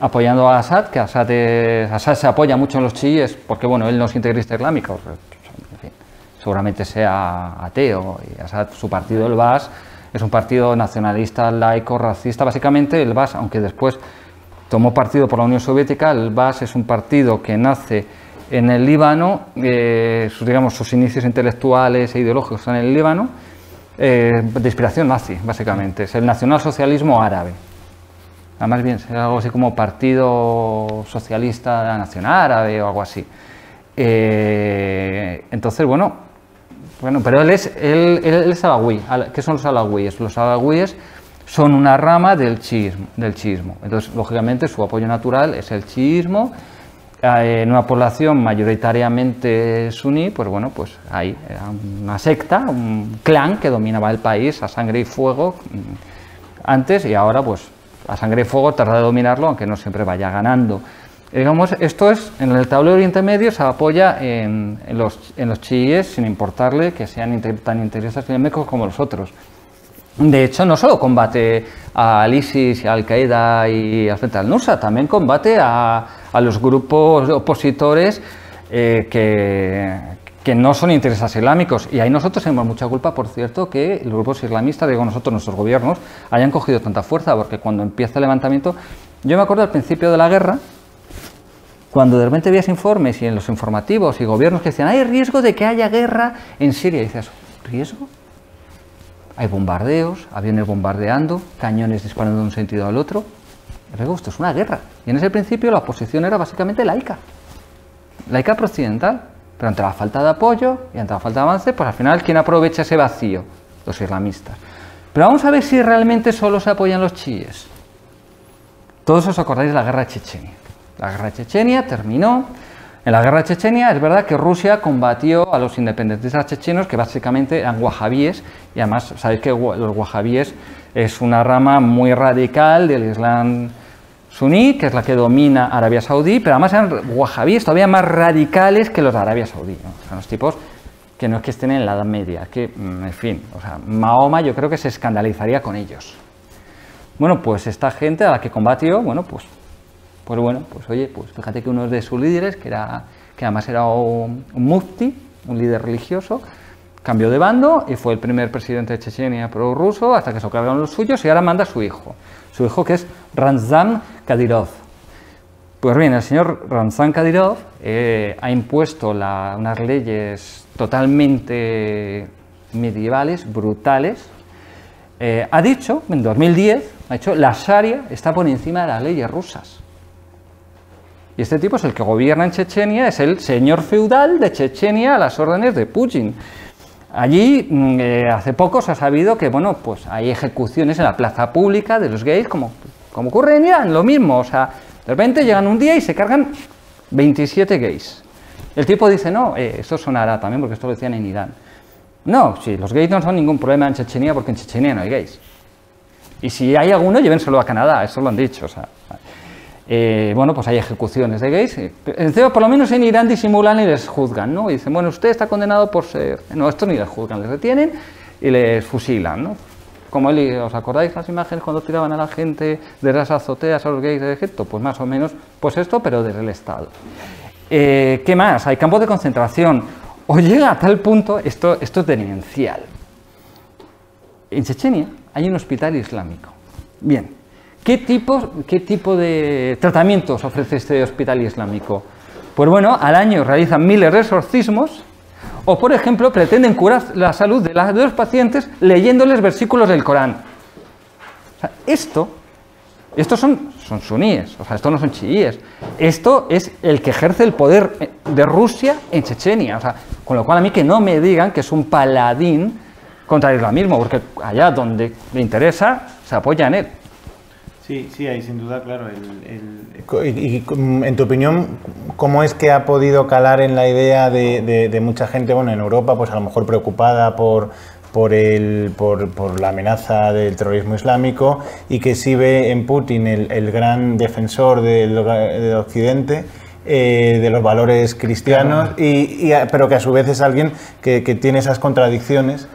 apoyando a Assad, que Assad se apoya mucho en los chiíes, porque bueno, él no es integrista islámico, en fin, seguramente sea ateo, y Assad, su partido, el Baas, es un partido nacionalista, laico, racista. Básicamente el Baas, aunque después tomó partido por la Unión Soviética, el Baas es un partido que nace en el Líbano, sus inicios intelectuales e ideológicos están en el Líbano, de inspiración nazi, básicamente. Es el nacionalsocialismo árabe. Además bien, era algo así como Partido Socialista Nacional Árabe o algo así. Entonces, bueno, pero él es alawí. ¿Qué son los alawíes? Los alawíes son una rama del chiismo. Entonces, lógicamente, su apoyo natural es el chiismo. En una población mayoritariamente suní, pues bueno, pues ahí era una secta, un clan que dominaba el país a sangre y fuego antes, y ahora pues a sangre y fuego trata de dominarlo, aunque no siempre vaya ganando. Digamos, esto es, en el tablero de Oriente Medio se apoya en los chiíes sin importarle que sean tan interesados islámicos como los otros. De hecho, no solo combate al ISIS, a Al-Qaeda y al Frente al-Nusra, también combate a los grupos opositores que no son interesados islámicos. Y ahí nosotros tenemos mucha culpa, por cierto, que los grupos islamistas, digo nosotros, nuestros gobiernos, hayan cogido tanta fuerza, porque cuando empieza el levantamiento, yo me acuerdo al principio de la guerra, cuando de repente veías informes y en los informativos y gobiernos que decían hay riesgo de que haya guerra en Siria, y dices, ¿riesgo? Hay bombardeos, aviones bombardeando, cañones disparando de un sentido al otro. Esto es una guerra. Y en ese principio la oposición era básicamente laica pro-occidental. Pero ante la falta de apoyo y ante la falta de avance, pues al final, ¿quién aprovecha ese vacío? Los islamistas. Pero vamos a ver si realmente solo se apoyan los chiíes. Todos os acordáis de la guerra de Chechenia. La guerra de Chechenia terminó. En la guerra de Chechenia es verdad que Rusia combatió a los independentistas chechenos, que básicamente eran wahabíes, y además sabéis que los wahabíes es una rama muy radical del Islam suní, que es la que domina Arabia Saudí, pero además eran wahabíes todavía más radicales que los de Arabia Saudí, ¿no? Son los tipos que no es que estén en la Edad Media, que, en fin, o sea, Mahoma yo creo que se escandalizaría con ellos. Bueno, pues esta gente a la que combatió, bueno, pues oye, pues fíjate que uno de sus líderes, que además era un mufti, un líder religioso, cambió de bando y fue el primer presidente de Chechenia prorruso hasta que se cargaron los suyos, y ahora manda a su hijo que es Ramzan Kadyrov. Pues bien, el señor Ramzan Kadyrov ha impuesto unas leyes totalmente medievales, brutales. Ha dicho, en 2010, la Sharia está por encima de las leyes rusas. Y este tipo es el que gobierna en Chechenia, es el señor feudal de Chechenia a las órdenes de Putin. Allí, hace poco se ha sabido que, bueno, pues hay ejecuciones en la plaza pública de los gays, como ocurre en Irán, lo mismo. O sea, de repente llegan un día y se cargan 27 gays. El tipo dice, no, esto sonará también, porque esto lo decían en Irán. No, sí, los gays no son ningún problema en Chechenia, porque en Chechenia no hay gays. Y si hay alguno, llévenselo a Canadá, eso lo han dicho, o sea... bueno, pues hay ejecuciones de gays. Encima, por lo menos en Irán disimulan y les juzgan, ¿no? Y dicen, bueno, usted está condenado por ser... No, estos ni les juzgan, les detienen y les fusilan, ¿no? Como ¿os acordáis las imágenes cuando tiraban a la gente de las azoteas a los gays de Egipto? Pues más o menos, pues esto, pero desde el Estado. ¿Qué más? Hay campos de concentración. O llega a tal punto, esto es demencial. En Chechenia hay un hospital islámico. Bien. ¿Qué tipo de tratamientos ofrece este hospital islámico? Pues bueno, al año realizan miles de exorcismos o, por ejemplo, pretenden curar la salud de los pacientes leyéndoles versículos del Corán. O sea, estos son suníes, o sea, estos no son chiíes. Esto es el que ejerce el poder de Rusia en Chechenia. O sea, con lo cual a mí que no me digan que es un paladín contra el islamismo, porque allá donde le interesa se apoya en él. Sí, hay sin duda, claro. Y en tu opinión, ¿cómo es que ha podido calar en la idea de mucha gente, bueno, en Europa, pues a lo mejor preocupada por la amenaza del terrorismo islámico, y que sí ve en Putin el gran defensor del Occidente, de los valores cristianos, claro. Pero que a su vez es alguien que tiene esas contradicciones?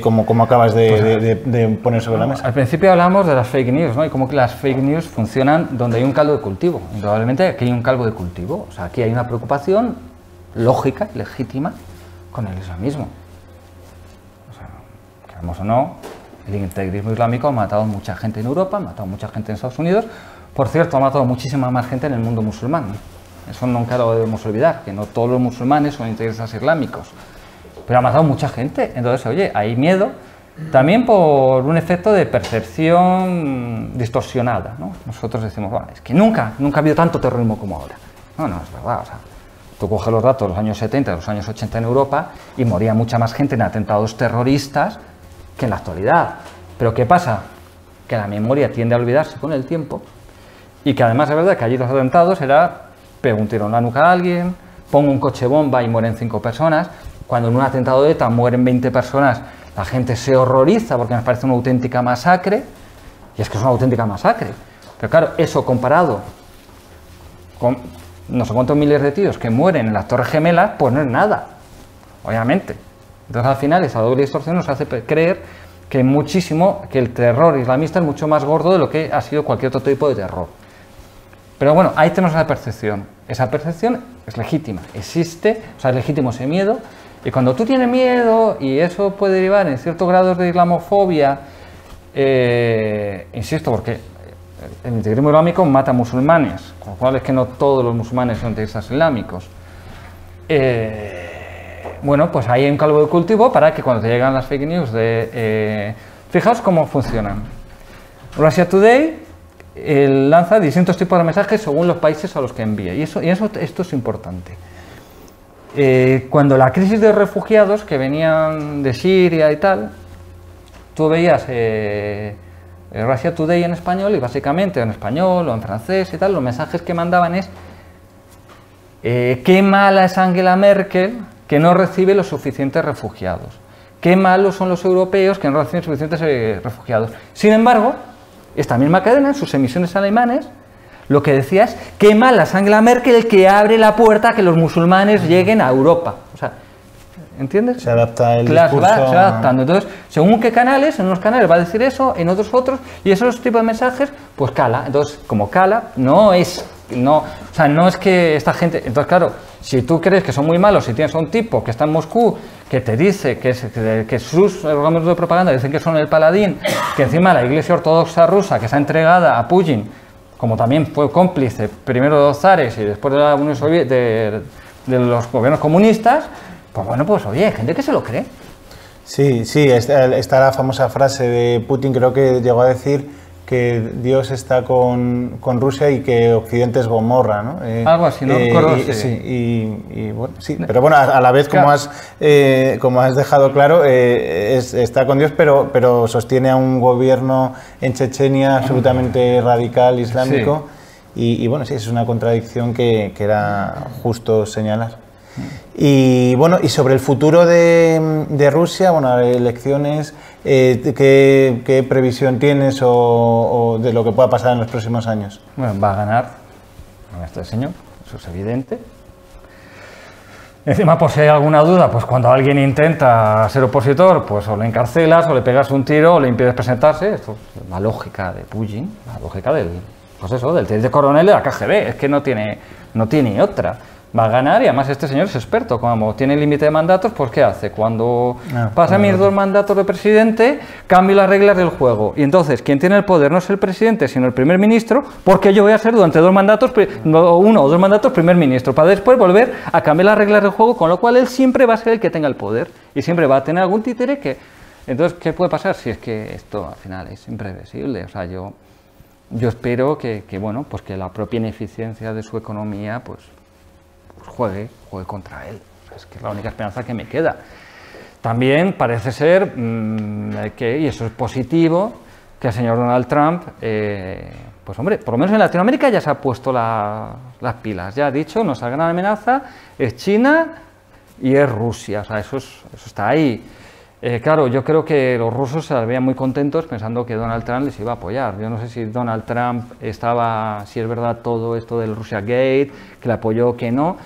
Como acabas de poner sobre la mesa. Al principio hablamos de las fake news, ¿no? Y cómo que las fake news funcionan donde hay un caldo de cultivo. Indudablemente aquí hay un caldo de cultivo. O sea, aquí hay una preocupación lógica, legítima, con el islamismo. O sea, queramos o no, el integrismo islámico ha matado mucha gente en Europa, ha matado mucha gente en Estados Unidos. Por cierto, ha matado muchísima más gente en el mundo musulmán, ¿no? Eso nunca lo debemos olvidar, que no todos los musulmanes son integristas islámicos. Pero ha matado mucha gente. Entonces, oye, hay miedo También por un efecto de percepción distorsionada, ¿no? Nosotros decimos, bueno, es que nunca ha habido tanto terrorismo como ahora. No, es verdad, o sea, tú coges los datos de los años 70, de los años 80 en Europa y moría mucha más gente en atentados terroristas que en la actualidad. Pero ¿qué pasa? Que la memoria tiende a olvidarse con el tiempo y que además es verdad que allí los atentados era pego un tiro en la nuca a alguien, pongo un coche bomba y mueren 5 personas, cuando en un atentado de ETA mueren 20 personas, la gente se horroriza porque nos parece una auténtica masacre, y es que es una auténtica masacre. Pero claro, eso comparado con no sé cuántos miles de tíos que mueren en las Torres Gemelas, pues no es nada, obviamente. Entonces al final esa doble distorsión nos hace creer que el terror islamista es mucho más gordo de lo que ha sido cualquier otro tipo de terror. Pero bueno, ahí tenemos la percepción. Esa percepción es legítima, existe, o sea, es legítimo ese miedo. Y cuando tú tienes miedo, y eso puede derivar en ciertos grados de islamofobia, insisto, porque el integrismo islámico mata a musulmanes, con lo cual es que no todos los musulmanes son integristas islámicos. Bueno, pues ahí hay un caldo de cultivo para que cuando te llegan las fake news fijaos cómo funcionan. Russia Today lanza distintos tipos de mensajes según los países a los que envía, y esto es importante. Cuando la crisis de refugiados que venían de Siria y tal, tú veías Russia Today en español, y básicamente en español o en francés y tal, los mensajes que mandaban es qué mala es Angela Merkel que no recibe los suficientes refugiados, qué malos son los europeos que no reciben suficientes refugiados. Sin embargo, esta misma cadena en sus emisiones alemanes lo que decía es qué mala es Angela Merkel que abre la puerta a que los musulmanes lleguen a Europa. O sea, ¿entiendes? Se adapta el discurso. Discurso. Se va adaptando. Entonces, según qué canales, en unos canales va a decir eso, en otros, y esos tipos de mensajes, pues cala. Entonces, como cala, no es que esta gente... Entonces, claro, si tú crees que son muy malos, si tienes a un tipo que está en Moscú, que te dice que sus órganos de propaganda dicen que son el paladín, que encima la Iglesia Ortodoxa rusa, que está entregada a Putin, como también fue cómplice primero de los zares y después de la Unión Soviética, de los gobiernos comunistas, pues bueno, pues oye, hay gente que se lo cree. Sí, está la famosa frase de Putin, creo que llegó a decir que Dios está con Rusia y que Occidente es Gomorra, ¿no? Algo así, no recuerdo. Bueno, sí, pero bueno, a la vez, como has dejado claro, está con Dios, pero sostiene a un gobierno en Chechenia absolutamente radical, islámico, y bueno, sí, es una contradicción que era justo señalar. Y bueno, y sobre el futuro de Rusia, bueno, elecciones, ¿qué previsión tienes o de lo que pueda pasar en los próximos años? Bueno, va a ganar este señor, eso es evidente. Encima, por si hay alguna duda, pues cuando alguien intenta ser opositor, pues o le encarcelas, o le pegas un tiro, o le impides presentarse. Esto es la lógica de Putin, la lógica del teniente coronel de la KGB, es que no tiene otra. Va a ganar, y además este señor es experto, como tiene límite de mandatos, pues ¿qué hace? Cuando pasa mis 2 mandatos de presidente, cambio las reglas del juego, y entonces quien tiene el poder no es el presidente, sino el primer ministro, porque yo voy a ser durante 2 mandatos, 1 o 2 mandatos primer ministro, para después volver a cambiar las reglas del juego, con lo cual él siempre va a ser el que tenga el poder, y siempre va a tener algún títere que... Entonces, ¿qué puede pasar? Si es que esto al final es imprevisible, o sea, yo espero que bueno, pues que la propia ineficiencia de su economía, pues juegue contra él. Es que es la única esperanza que me queda. También parece ser y eso es positivo, que el señor Donald Trump, pues hombre, por lo menos en Latinoamérica ya se ha puesto las pilas, ya ha dicho, nuestra gran amenaza es China y es Rusia, o sea, eso está ahí. Claro, yo creo que los rusos se las veían muy contentos pensando que Donald Trump les iba a apoyar. Yo no sé si Donald Trump si es verdad todo esto del Russia Gate, que le apoyó o que no.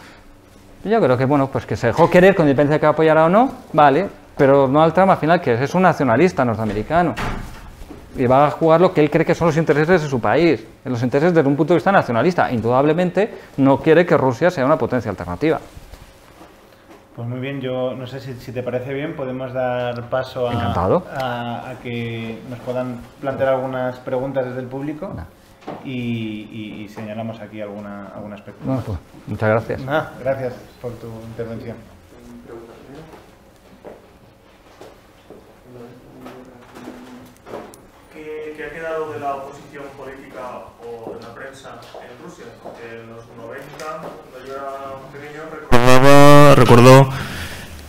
Yo creo que, bueno, pues que se dejó querer con independencia de que apoyara o no, vale, pero Donald Trump al final que es un nacionalista norteamericano y va a jugar lo que él cree que son los intereses de su país, los intereses desde un punto de vista nacionalista. Indudablemente no quiere que Rusia sea una potencia alternativa. Pues muy bien, yo no sé si te parece bien, podemos dar paso a que nos puedan plantear algunas preguntas desde el público y señalamos aquí algún aspecto. Bueno, pues, muchas gracias. Gracias por tu intervención. opina lo de la oposición política o de la prensa en Rusia? Porque en los 90, cuando yo era pequeño, recordó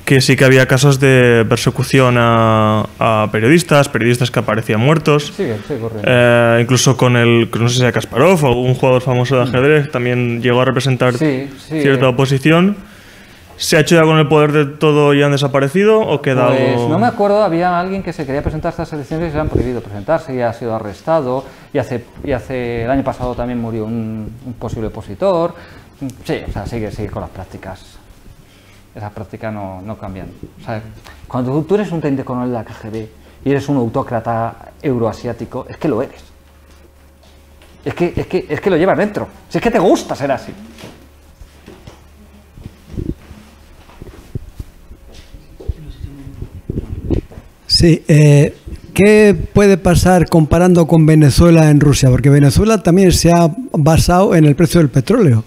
que sí que había casos de persecución a periodistas que aparecían muertos. Sí, correcto. Incluso con no sé si era Kasparov o un jugador famoso de ajedrez, también llegó a representar cierta oposición. ¿Se ha hecho ya con el poder de todo y han desaparecido o queda algo? No me acuerdo, había alguien que se quería presentar a estas elecciones y se le han prohibido presentarse y ha sido arrestado. Y el año pasado también murió un posible opositor. Sí, o sea, sigue con las prácticas. Esas prácticas no cambian. O sea, cuando tú eres un teniente coronel de la KGB y eres un autócrata euroasiático, es que lo eres. Es que lo llevas dentro. Si es que te gusta ser así. Sí, ¿qué puede pasar comparando con Venezuela en Rusia? Porque Venezuela también se ha basado en el precio del petróleo.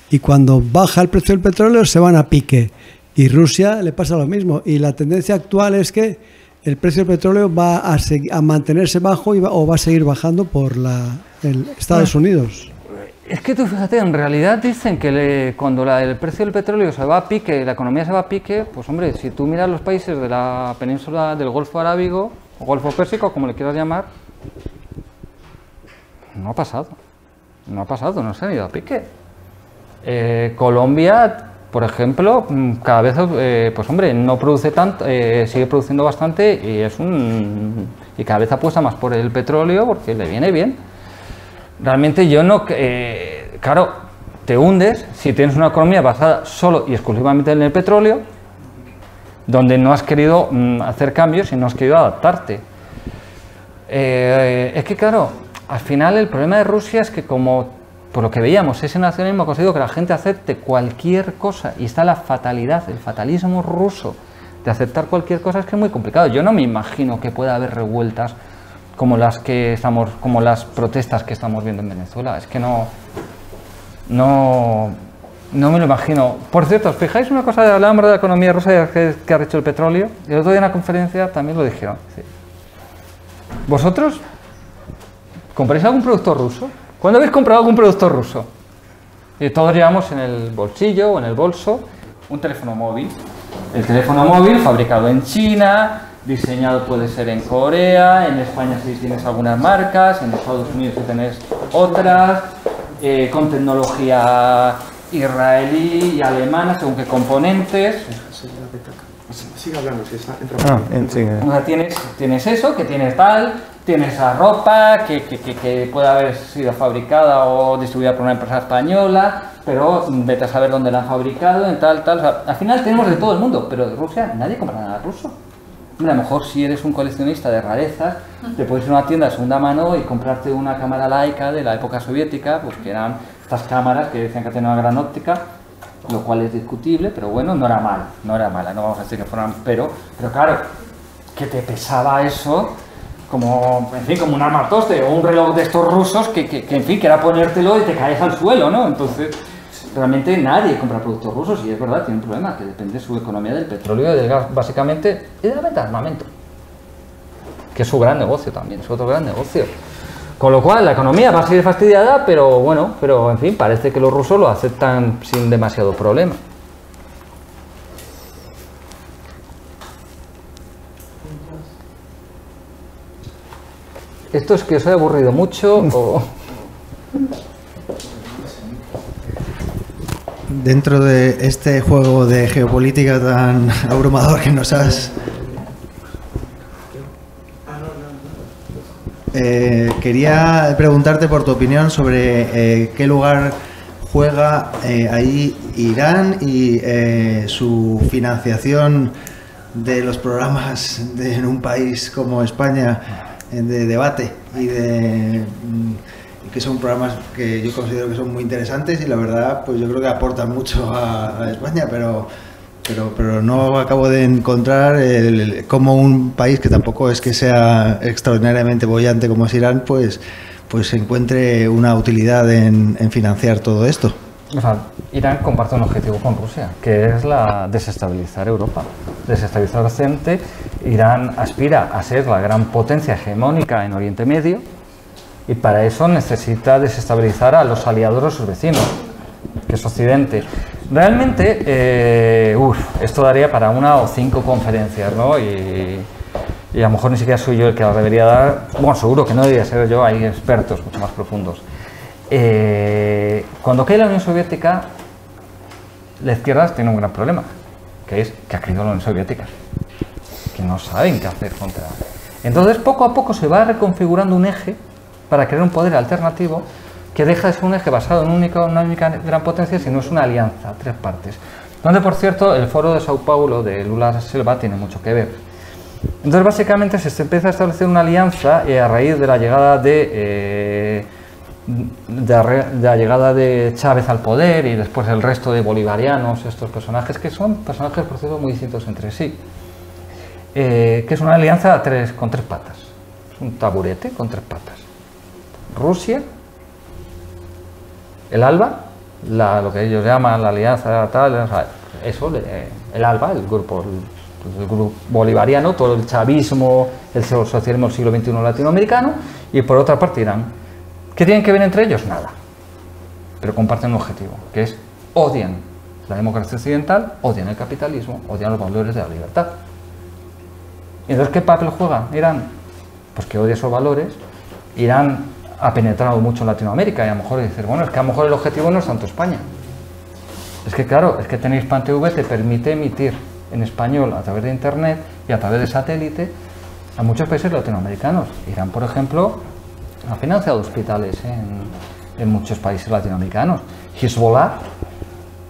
Y cuando baja el precio del petróleo se van a pique. Y Rusia le pasa lo mismo. Y la tendencia actual es que el precio del petróleo va a mantenerse bajo o va a seguir bajando por Estados Unidos. Es que tú fíjate, en realidad dicen que cuando el precio del petróleo se va a pique, la economía se va a pique, pues hombre, si tú miras los países de la península del Golfo Arábigo, o Golfo Pérsico, como le quieras llamar, no ha pasado, no se han ido a pique. Colombia, por ejemplo, cada vez, pues hombre, no produce tanto, sigue produciendo bastante y cada vez apuesta más por el petróleo porque le viene bien. Realmente yo no... claro, te hundes si tienes una economía basada solo y exclusivamente en el petróleo, donde no has querido hacer cambios y no has querido adaptarte. Es que claro, al final el problema de Rusia es que como, por lo que veíamos, ese nacionalismo ha conseguido que la gente acepte cualquier cosa y está la fatalidad, el fatalismo ruso de aceptar cualquier cosa, es que es muy complicado. Yo no me imagino que pueda haber revueltas como las protestas que estamos viendo en Venezuela. Es que no me lo imagino. Por cierto, ¿os fijáis una cosa? Hablábamos de la economía rusa que ha hecho el petróleo. El otro día en una conferencia también lo dijeron. Sí. ¿Vosotros compráis algún producto ruso? ¿Cuándo habéis comprado algún producto ruso? Todos llevamos en el bolsillo o en el bolso un teléfono móvil. El teléfono móvil fabricado en China, diseñado puede ser en Corea, en España sí tienes algunas marcas, en Estados Unidos sí tenés otras, con tecnología israelí y alemana, según qué componentes. Sigue hablando, si está O sea, tienes eso, que tienes tal, tienes esa ropa que puede haber sido fabricada o distribuida por una empresa española, pero vete a saber dónde la han fabricado, en tal. O sea, al final tenemos de todo el mundo, pero de Rusia nadie compra nada ruso. A lo mejor si eres un coleccionista de rarezas, te puedes ir a una tienda de segunda mano y comprarte una cámara Leica de la época soviética, pues que eran estas cámaras que decían que tenían una gran óptica, lo cual es discutible, pero bueno, no era mala, no vamos a decir que fueran, pero claro, que te pesaba eso como, en fin, como un armatoste o un reloj de estos rusos que en fin, que era ponértelo y te caes al suelo, ¿no? Entonces, realmente nadie compra productos rusos y es verdad, tiene un problema, que depende de su economía del petróleo y del gas, básicamente, y de la venta de armamento, que es su gran negocio también, es otro gran negocio. Con lo cual, la economía va a seguir fastidiada, pero en fin, parece que los rusos lo aceptan sin demasiado problema. ¿Esto es que os he aburrido mucho o...? Dentro de este juego de geopolítica tan abrumador que nos has... quería preguntarte por tu opinión sobre qué lugar juega ahí Irán y su financiación de los programas en un país como España de debate y que son programas que yo considero que son muy interesantes y la verdad pues yo creo que aportan mucho a España, pero no acabo de encontrar cómo un país que tampoco es que sea extraordinariamente boyante como es Irán, pues encuentre una utilidad en financiar todo esto. O sea, Irán comparte un objetivo con Rusia, que es desestabilizar Europa, desestabilizar Occidente Irán aspira a ser la gran potencia hegemónica en Oriente Medio y para eso necesita desestabilizar a los aliados de sus vecinos, que es Occidente. Realmente, esto daría para 1 o 5 conferencias, ¿no? Y a lo mejor ni siquiera soy yo el que la debería dar. Bueno, seguro que no debería ser yo, hay expertos mucho más profundos. Cuando cae la Unión Soviética, la izquierda tiene un gran problema, que es que ha caído la Unión Soviética, que no saben qué hacer contra. Entonces, poco a poco se va reconfigurando un eje para crear un poder alternativo que deja de ser un eje basado en una única gran potencia, sino es una alianza, 3 partes. Donde, por cierto, el foro de Sao Paulo de Lula da Silva tiene mucho que ver. Entonces, básicamente, se empieza a establecer una alianza a raíz de la llegada de la llegada de Chávez al poder y después el resto de bolivarianos, estos personajes que son personajes, por cierto, muy distintos entre sí, que es una alianza con 3 patas, es un taburete con 3 patas. Rusia, el ALBA, lo que ellos llaman la alianza tal, o sea, eso, el ALBA, el grupo bolivariano, todo el chavismo, el socialismo del siglo XXI latinoamericano, y por otra parte Irán. ¿Qué tienen que ver entre ellos? Nada. Pero comparten un objetivo, que es odian la democracia occidental, odian el capitalismo, odian los valores de la libertad. ¿Y entonces qué papel juega Irán? Pues que odia esos valores. Irán ha penetrado mucho en Latinoamérica y a lo mejor dices, bueno, es que a lo mejor el objetivo no es tanto España. Es que claro, es que tenéis PAN-TV, te permite emitir en español a través de internet y a través de satélite a muchos países latinoamericanos. Irán, por ejemplo, ha financiado hospitales en muchos países latinoamericanos. Hezbollah,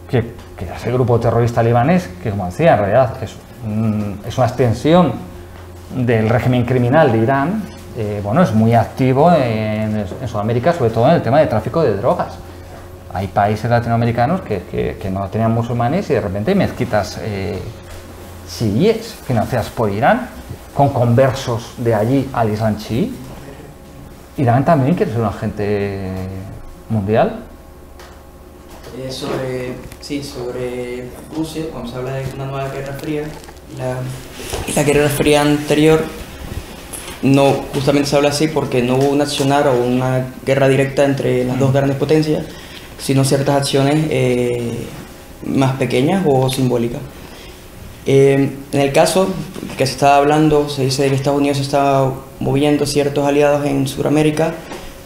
que es el grupo terrorista libanés, que como decía, en realidad es una extensión del régimen criminal de Irán, bueno, es muy activo en Sudamérica, sobre todo en el tema de tráfico de drogas. Hay países latinoamericanos que no tenían musulmanes y de repente hay mezquitas chiíes financiadas por Irán, con conversos de allí al Islam chií. Irán también quiere ser un agente mundial. Sobre Rusia, cuando se habla de una nueva guerra fría, la guerra fría anterior, no justamente se habla así porque no hubo un accionar o una guerra directa entre las dos grandes potencias, sino ciertas acciones más pequeñas o simbólicas. En el caso que se estaba hablando, se dice que Estados Unidos está moviendo ciertos aliados en Sudamérica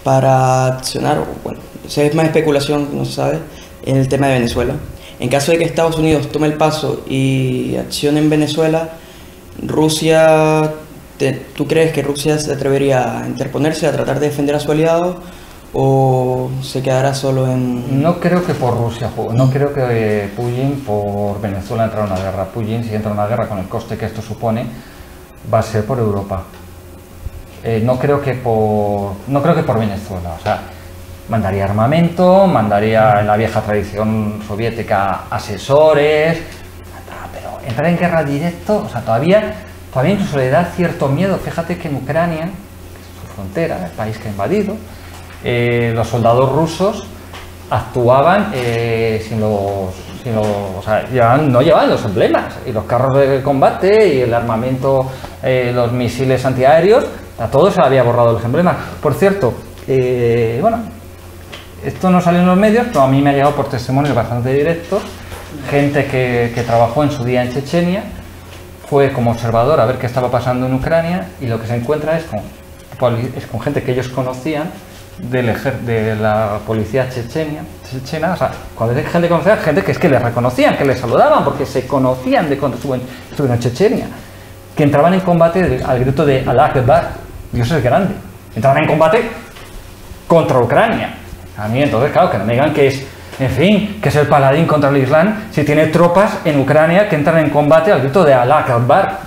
para accionar, bueno, es más especulación, no se sabe, en el tema de Venezuela. En caso de que Estados Unidos tome el paso y accione en Venezuela, Rusia, ¿tú crees que Rusia se atrevería a interponerse, a tratar de defender a su aliado, o se quedará solo en...? No creo que por Rusia, no creo que Putin por Venezuela entre a una guerra. Putin, si entra a una guerra con el coste que esto supone, va a ser por Europa. No creo que por Venezuela, o sea, mandaría armamento, mandaría en la vieja tradición soviética asesores, pero entrar en guerra directo, o sea, todavía incluso le da cierto miedo. Fíjate que en Ucrania, que es su frontera, el país que ha invadido, los soldados rusos actuaban o sea, no llevaban los emblemas, y los carros de combate y el armamento, los misiles antiaéreos, a todos se había borrado los emblemas. Por cierto, bueno, esto no salió en los medios, pero a mí me ha llegado por testimonios bastante directos, gente que trabajó en su día en Chechenia, fue como observador a ver qué estaba pasando en Ucrania, y lo que se encuentra es con gente que ellos conocían de la policía chechena, o sea, cuando hay gente conocida, gente que es que les reconocían, que les saludaban, porque se conocían de cuando estuvieron en Chechenia, que entraban en combate al grito de Allah Akbar, Dios es grande, entraban en combate contra Ucrania. A mí, entonces, claro, que no me digan que es, en fin, que es el paladín contra el Islam, si tiene tropas en Ucrania que entran en combate al grito de Allah Akbar.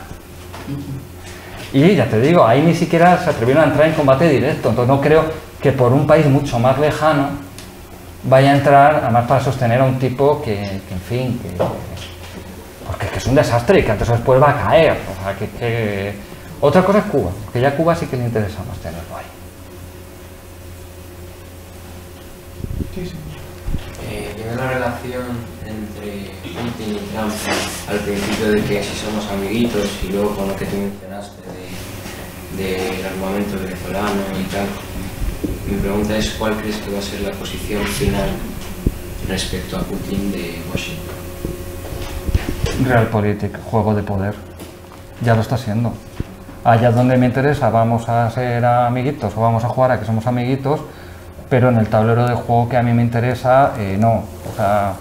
Y ya te digo, ahí ni siquiera se atrevieron a entrar en combate directo, entonces no creo que por un país mucho más lejano vaya a entrar, además para sostener a un tipo que en fin, porque es un desastre y que antes o después va a caer. O sea, que otra cosa es Cuba, que ya Cuba sí que le interesa más tenerlo ahí. ¿Qué ve la relación entre Putin y Trump al principio de que si somos amiguitos y luego con lo que tú mencionaste del armamento venezolano y tal. Mi pregunta es ¿cuál crees que va a ser la posición final respecto a Putin de Washington? Realpolitik, juego de poder. Ya lo está siendo. Allá donde me interesa vamos a ser amiguitos o vamos a jugar a que somos amiguitos, pero en el tablero de juego que a mí me interesa, no. O sea,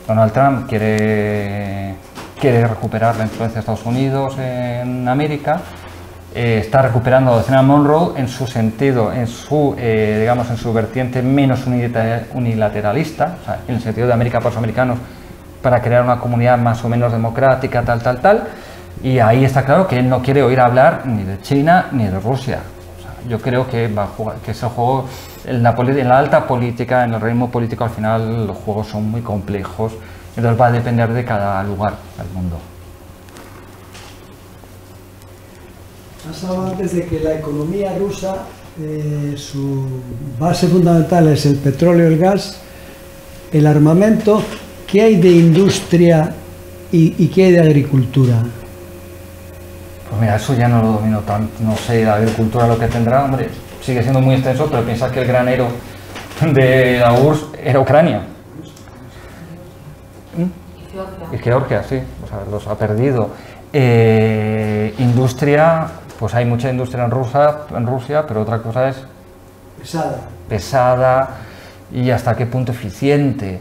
Donald Trump quiere recuperar la influencia de Estados Unidos en América, está recuperando la doctrina Monroe en su sentido, digamos, en su vertiente menos unilateralista, o sea, en el sentido de América para los americanos, para crear una comunidad más o menos democrática, tal, y ahí está claro que él no quiere oír hablar ni de China ni de Rusia. O sea, yo creo que va a jugar, que ese juego, en la alta política, en el realismo político, al final los juegos son muy complejos, entonces va a depender de cada lugar del mundo. Has hablado antes de que la economía rusa, su base fundamental es el petróleo, el gas, el armamento. ¿Qué hay de industria y qué hay de agricultura? Pues mira, eso ya no lo domino tanto, no sé, la agricultura lo que tendrá, hombre, sigue siendo muy extenso, pero piensa que el granero de la URSS era Ucrania. Y Georgia, sí, o sea, los ha perdido. Industria, pues hay mucha industria en Rusia, pero otra cosa es pesada y hasta qué punto eficiente.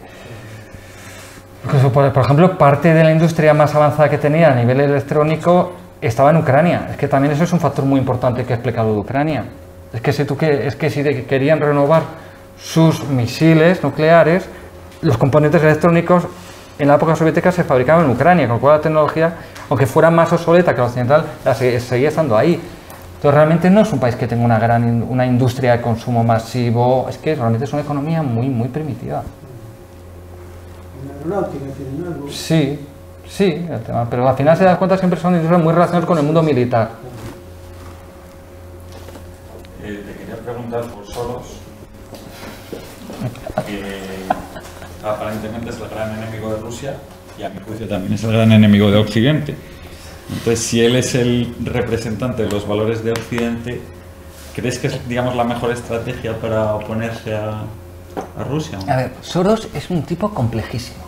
Por ejemplo, parte de la industria más avanzada que tenía a nivel electrónico estaba en Ucrania. Es que también eso es un factor muy importante que he explicado de Ucrania. Es que si querían renovar sus misiles nucleares, los componentes electrónicos en la época soviética se fabricaban en Ucrania, con lo cual la tecnología, aunque fuera más obsoleta que la occidental, seguía estando ahí. Entonces realmente no es un país que tenga una industria de consumo masivo, es que realmente es una economía muy, muy primitiva. ¿Aeronáutica tienen algo? Sí, el tema, pero al final se da cuenta siempre son industrias muy relacionadas con el mundo militar. Te quería preguntar por Soros, que aparentemente es el gran enemigo de Rusia y a mi juicio también es el gran enemigo de Occidente. Entonces, si él es el representante de los valores de Occidente, ¿crees que es, digamos, la mejor estrategia para oponerse a Rusia? A ver, Soros es un tipo complejísimo.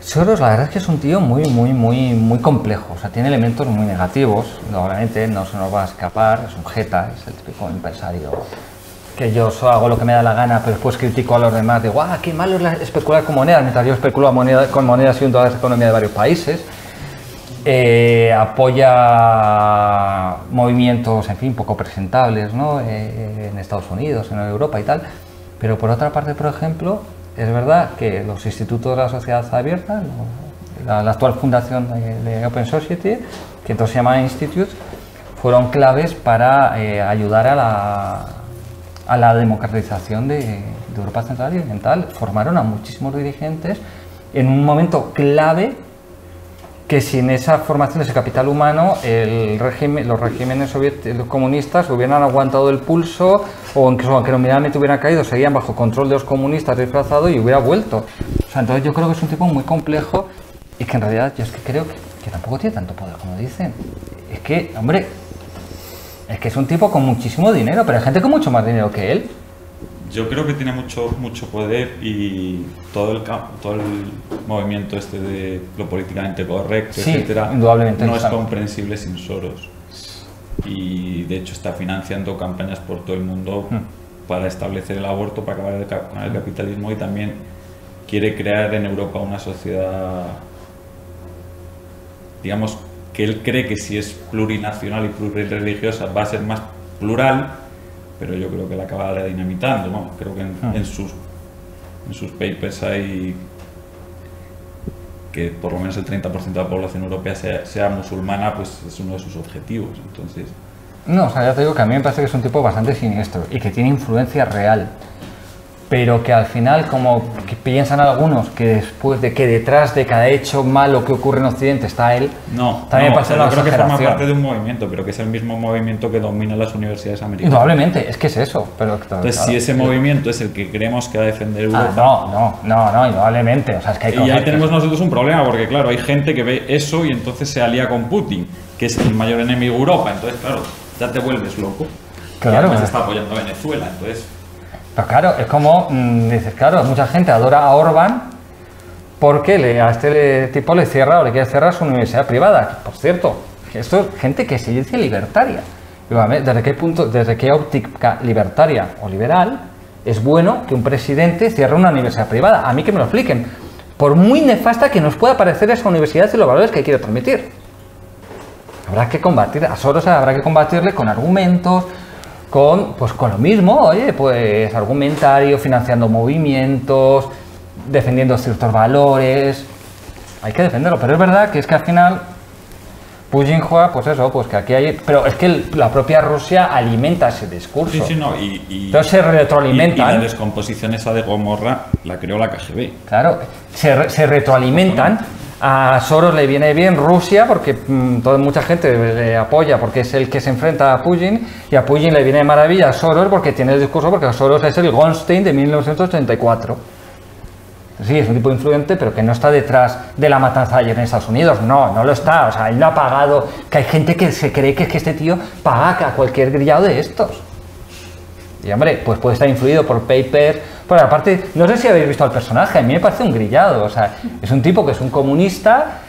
Soros, la verdad es que es un tío muy complejo, o sea, tiene elementos muy negativos, obviamente no se nos va a escapar, es un jeta, es el típico empresario que yo hago lo que me da la gana, pero después critico a los demás, digo, qué malo es especular con monedas, mientras yo especulo con monedas y en toda la economía de varios países. Apoya movimientos, en fin, poco presentables, ¿no? En Estados Unidos, en Europa y tal, pero por otra parte, por ejemplo, es verdad que los institutos de la sociedad abierta, la actual fundación de Open Society, que entonces se llama Institutes, fueron claves para ayudar a la democratización de Europa Central y Oriental. Formaron a muchísimos dirigentes en un momento clave que sin esa formación de ese capital humano, los regímenes comunistas hubieran aguantado el pulso, o incluso aunque nominalmente hubieran caído, seguían bajo control de los comunistas disfrazados y hubiera vuelto. O sea, entonces yo creo que es un tipo muy complejo y que en realidad yo es que creo que tampoco tiene tanto poder como dicen. Es que, hombre, es que es un tipo con muchísimo dinero, pero hay gente con mucho más dinero que él. Yo creo que tiene mucho poder y todo el movimiento este de lo políticamente correcto, sí, etcétera, indudablemente no es comprensible sin Soros. Y de hecho está financiando campañas por todo el mundo para establecer el aborto, para acabar con el capitalismo, y también quiere crear en Europa una sociedad, digamos, que él cree que si es plurinacional y plurireligiosa va a ser más plural, pero yo creo que la acabará dinamitando, ¿no? Creo que en sus papers hay que por lo menos el 30% de la población europea sea musulmana, pues es uno de sus objetivos. Entonces, no, o sea, ya te digo que a mí me parece que es un tipo bastante siniestro y que tiene influencia real. pero que al final, como que piensan algunos que después de que detrás de cada hecho malo que ocurre en Occidente está él, también pasa una creo que forma exageración. parte de un movimiento, pero que es el mismo movimiento que domina las universidades americanas. Indudablemente, es que es eso. Pero, entonces, claro, si ese movimiento es el que creemos que va a defender Europa... no, indudablemente. O sea, es que hay y ahí tenemos nosotros un problema, porque claro, hay gente que ve eso y entonces se alía con Putin, que es el mayor enemigo de Europa. Entonces, claro, ya te vuelves loco. Claro, y además está apoyando a Venezuela, entonces... Pero claro, es como, dices, claro, mucha gente adora a Orbán porque a este tipo le cierra o le quiere cerrar su universidad privada. Por cierto, esto es gente que se dice libertaria. ¿Desde qué punto, desde qué óptica libertaria o liberal es bueno que un presidente cierre una universidad privada? A mí que me lo expliquen. Por muy nefasta que nos pueda parecer esa universidad y los valores que quiere transmitir. Habrá que combatir, a Soros habrá que combatirle con argumentos, con lo mismo, oye, pues argumentario, financiando movimientos, defendiendo ciertos valores. Hay que defenderlo, pero es verdad que es que al final Putin juega, pues eso, pues que aquí hay... Pero es que la propia Rusia alimenta ese discurso. Sí, no, entonces se retroalimentan. Y la descomposición esa de Gomorra la creó la KGB. Claro, se retroalimentan. A Soros le viene bien Rusia porque mucha gente le apoya porque es el que se enfrenta a Putin, y a Putin le viene de maravilla a Soros porque tiene el discurso, porque Soros es el Goldstein de 1984. Sí, es un tipo influyente, pero que no está detrás de la matanza de ayer en Estados Unidos. No lo está. O sea, él no ha pagado. Que hay gente que se cree que este tío paga a cualquier grillado de estos. Y hombre, pues puede estar influido por papers. Pero aparte, no sé si habéis visto al personaje, a mí me parece un grillado. O sea, es un tipo que es un comunista,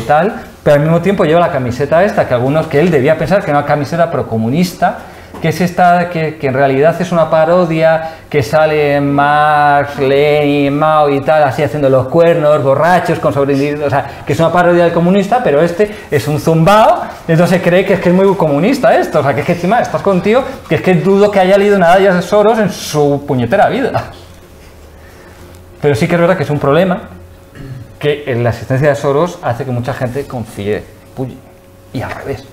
tal, pero al mismo tiempo lleva la camiseta esta, que él debía pensar que era una camiseta procomunista, que es esta, que en realidad es una parodia, que sale Marx, Lenin, Mao y tal, así haciendo los cuernos, borrachos, con sobrevivir, o sea, que es una parodia del comunista, pero este es un zumbao, entonces cree que es muy comunista esto, o sea, que es que encima estás con un tío que es que dudo que haya leído nada de Soros en su puñetera vida. Pero sí que es verdad que es un problema, que la existencia de Soros hace que mucha gente confíe en Putin, y al revés.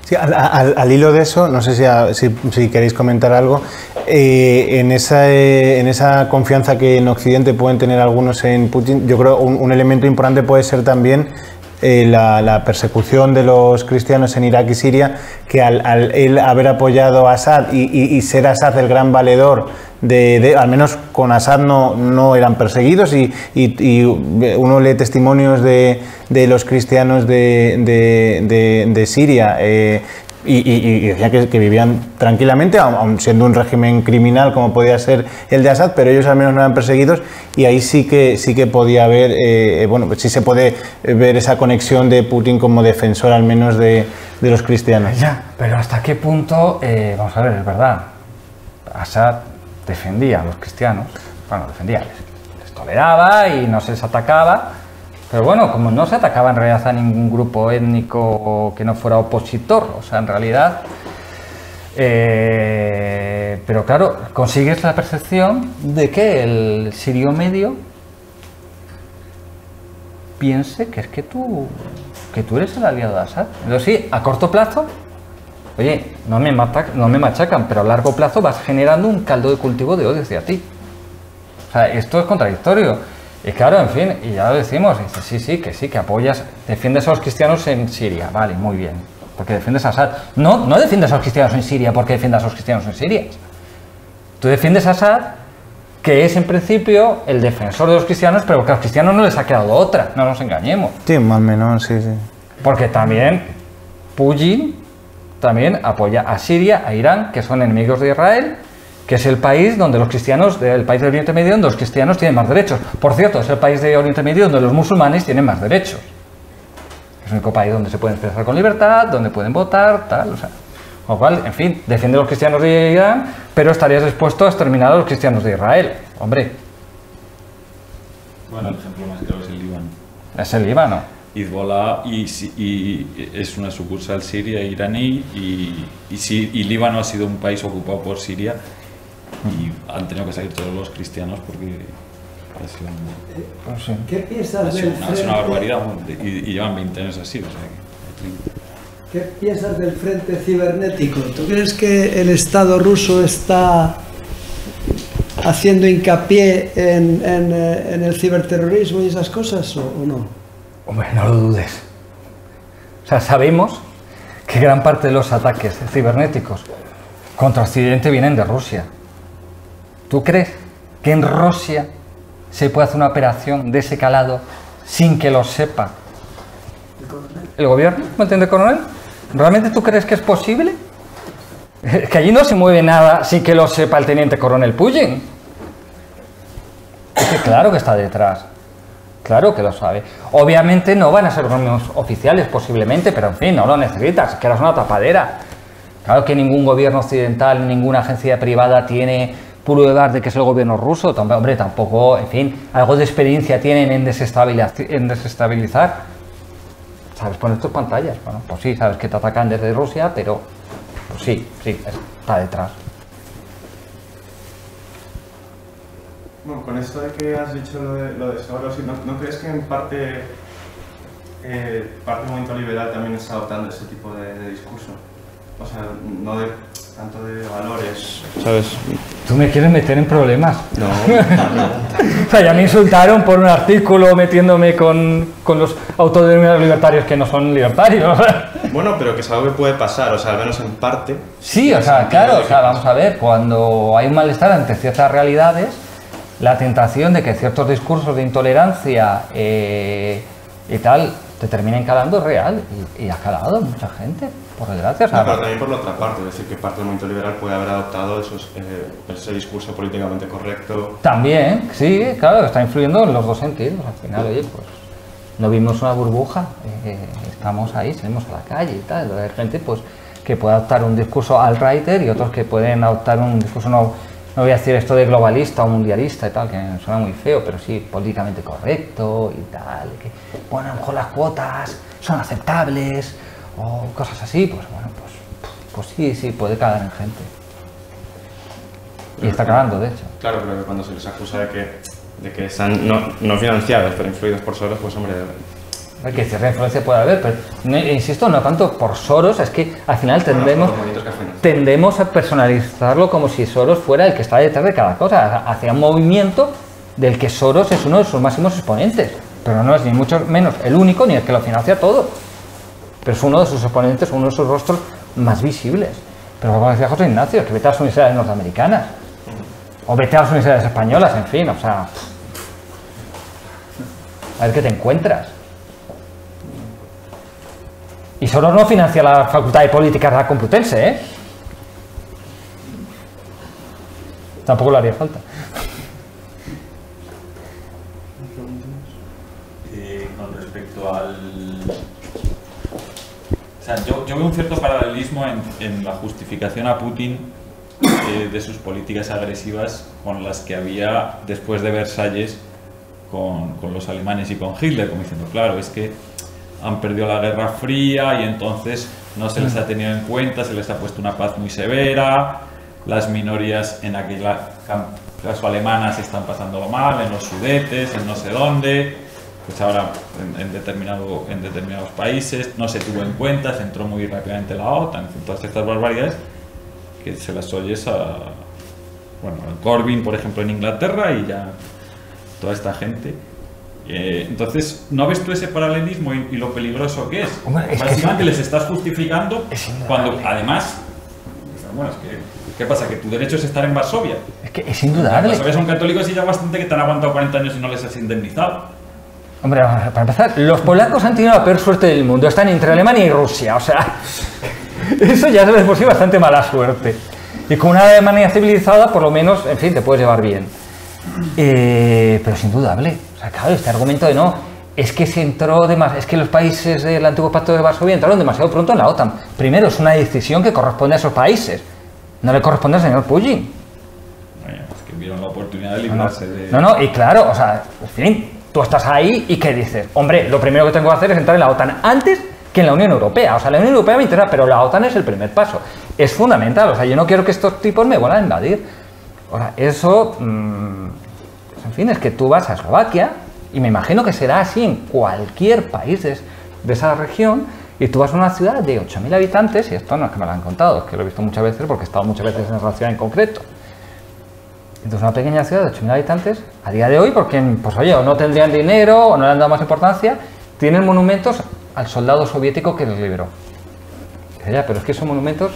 Sí, al hilo de eso, no sé si queréis comentar algo, en esa confianza que en Occidente pueden tener algunos en Putin, yo creo un elemento importante puede ser también la persecución de los cristianos en Irak y Siria, que al él haber apoyado a Assad y ser Assad el gran valedor, al menos con Assad no eran perseguidos, y uno lee testimonios de los cristianos de Siria y decía que vivían tranquilamente, aun siendo un régimen criminal como podía ser el de Assad, pero ellos al menos no eran perseguidos, y ahí sí que podía haber, pues sí se puede ver esa conexión de Putin como defensor al menos de los cristianos. Ya, pero ¿hasta qué punto? Vamos a ver, es verdad, Assad defendía a los cristianos, les toleraba y no se les atacaba, pero bueno, como no se atacaba en realidad a ningún grupo étnico que no fuera opositor, o sea, en realidad, pero claro, consigues la percepción de que el sirio medio piense que es que tú eres el aliado de Assad. Entonces sí, a corto plazo, oye, no me machacan, pero a largo plazo vas generando un caldo de cultivo de odio hacia ti. O sea, esto es contradictorio. Y claro, en fin, y ya lo decimos, dice, que apoyas, defiendes a los cristianos en Siria, vale, muy bien, porque defiendes a Assad. No defiendes a los cristianos en Siria porque defiendas a los cristianos en Siria. Tú defiendes a Assad, que es en principio el defensor de los cristianos, pero que a los cristianos no les ha quedado otra, no nos engañemos. Sí, más o menos, sí. Porque también Putin también apoya a Siria, a Irán, que son enemigos de Israel, que es el país donde los cristianos, el país de Oriente Medio donde los cristianos tienen más derechos. Por cierto, es el país de Oriente Medio donde los musulmanes tienen más derechos. Es el único país donde se pueden expresar con libertad, donde pueden votar, tal, o sea. Con lo cual, en fin, defiende a los cristianos de Irán, pero estarías dispuesto a exterminar a los cristianos de Israel. Hombre. Bueno, el ejemplo más claro es el Líbano. Es el Líbano. Hezbollah y es una sucursal siria iraní y Líbano ha sido un país ocupado por Siria y han tenido que salir todos los cristianos porque ha sido ¿Qué piensas es una barbaridad y llevan 20 años así, o sea que... ¿Qué piensas del frente cibernético? ¿Tú crees que el Estado ruso está haciendo hincapié en el ciberterrorismo y esas cosas o no? Hombre, no lo dudes. O sea, sabemos que gran parte de los ataques cibernéticos contra Occidente vienen de Rusia. ¿Tú crees que en Rusia se puede hacer una operación de ese calado sin que lo sepa el gobierno? ¿Me entiendes, coronel? ¿Realmente tú crees que es posible? Que allí no se mueve nada sin que lo sepa el teniente coronel Putin. Es que claro que está detrás. Claro que lo sabe. Obviamente no van a ser reuniones oficiales posiblemente, pero en fin, no lo necesitas, es que eres una tapadera. Claro que ningún gobierno occidental, ninguna agencia privada tiene pruebas de que es el gobierno ruso. Hombre, tampoco, en fin, algo de experiencia tienen en desestabilizar. ¿Sabes poner tus pantallas? Bueno, pues sí, sabes que te atacan desde Rusia, pero pues sí, está detrás. Bueno, con esto de que has dicho lo de Soros, ¿no crees que en parte parte del movimiento liberal también está adoptando ese tipo de discurso? O sea, no de tanto de valores, ¿sabes? ¿Tú me quieres meter en problemas? No. O sea, ya me insultaron por un artículo metiéndome con los autodenominados libertarios que no son libertarios. Bueno, pero que es algo que puede pasar, o sea, al menos en parte. Sí, o sea, claro, o sea, vamos a ver, cuando hay un malestar ante ciertas realidades, la tentación de que ciertos discursos de intolerancia y tal te terminen calando es real, y ha calado mucha gente, por desgracia. No, pero también por la otra parte, es decir, que parte del movimiento liberal puede haber adoptado ese discurso políticamente correcto. También, sí, claro, está influyendo en los dos sentidos. Al final, oye, pues no vimos una burbuja, estamos ahí, salimos a la calle y tal. Hay gente pues que puede adoptar un discurso alt-righter y otros que pueden adoptar un discurso, no voy a decir esto de globalista o mundialista y tal, que suena muy feo, pero sí políticamente correcto y tal, que bueno, a lo mejor las cuotas son aceptables o cosas así, pues bueno, pues sí, puede calar en gente. Y está calando, de hecho. Claro, pero cuando se les acusa de que están no financiados, pero influidos por Soros, pues hombre... Que cierta influencia puede haber, pero insisto, no tanto por Soros, es que al final tendemos a personalizarlo como si Soros fuera el que está detrás de cada cosa, hacia un movimiento del que Soros es uno de sus máximos exponentes, pero no es ni mucho menos el único ni el que lo financia todo, pero es uno de sus exponentes, uno de sus rostros más visibles. Pero como decía José Ignacio, que vete a las universidades norteamericanas o vete a las universidades españolas, en fin, o sea, a ver qué te encuentras. Y Soros no financia la Facultad de Políticas de la Complutense, ¿eh? Tampoco le haría falta. Con respecto al... O sea, yo veo un cierto paralelismo en la justificación a Putin de sus políticas agresivas con las que había después de Versalles con los alemanes y con Hitler, como diciendo, claro, es que han perdido la Guerra Fría y entonces no se les ha tenido en cuenta, se les ha puesto una paz muy severa, las minorías en aquel caso alemanas están pasándolo mal, en los Sudetes, en no sé dónde, pues ahora en determinados países no se tuvo en cuenta, se entró muy rápidamente la OTAN, en fin, todas estas barbaridades que se las oyes a Corbyn, por ejemplo, en Inglaterra y ya toda esta gente. Entonces, ¿no ves tú ese paralelismo y lo peligroso que es? Hombre, básicamente les estás justificando cuando además, bueno, es que ¿qué pasa? ¿Que tu derecho es estar en Varsovia? Es que es indudable. Varsovia son católicos y ya bastante que te han aguantado 40 años y no les has indemnizado. Hombre, para empezar, los polacos han tenido la peor suerte del mundo, están entre Alemania y Rusia, o sea, eso ya es de por sí bastante mala suerte. Y con una Alemania civilizada, por lo menos, en fin, te puedes llevar bien. Pero es indudable. O sea, claro, este argumento de no, es que se entró es que los países del antiguo pacto de Varsovia entraron demasiado pronto en la OTAN. Primero, es una decisión que corresponde a esos países, no le corresponde al señor Putin. Es que vieron la oportunidad de librarse de... No, y claro, o sea, en fin, tú estás ahí y ¿qué dices? Hombre, lo primero que tengo que hacer es entrar en la OTAN antes que en la Unión Europea. O sea, la Unión Europea me interesa, pero la OTAN es el primer paso. Es fundamental, o sea, yo no quiero que estos tipos me vuelvan a invadir. Ahora, eso... en fin, es que tú vas a Eslovaquia, y me imagino que será así en cualquier país de esa región, Y tú vas a una ciudad de 8.000 habitantes, y esto no es que me lo han contado, es que lo he visto muchas veces porque he estado muchas veces en esa ciudad en concreto. Entonces una pequeña ciudad de 8.000 habitantes, a día de hoy, porque pues oye, o no tendrían dinero, o no le han dado más importancia, tienen monumentos al soldado soviético que les liberó. Ya, pero es que esos monumentos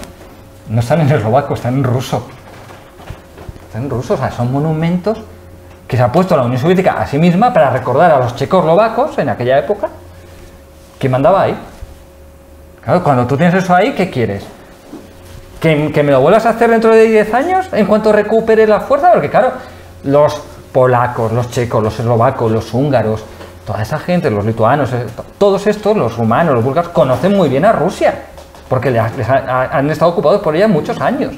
no están en eslovaco, están en ruso. Están en ruso, o sea, son monumentos que se ha puesto la Unión Soviética a sí misma para recordar a los checoslovacos en aquella época que mandaba ahí. Claro, cuando tú tienes eso ahí, ¿qué quieres? ¿Que me lo vuelvas a hacer dentro de 10 años en cuanto recupere la fuerza? Porque claro, los polacos, los checos, los eslovacos, los húngaros, toda esa gente, los lituanos, todos estos, los rumanos, los búlgaros, conocen muy bien a Rusia, porque han estado ocupados por ella muchos años.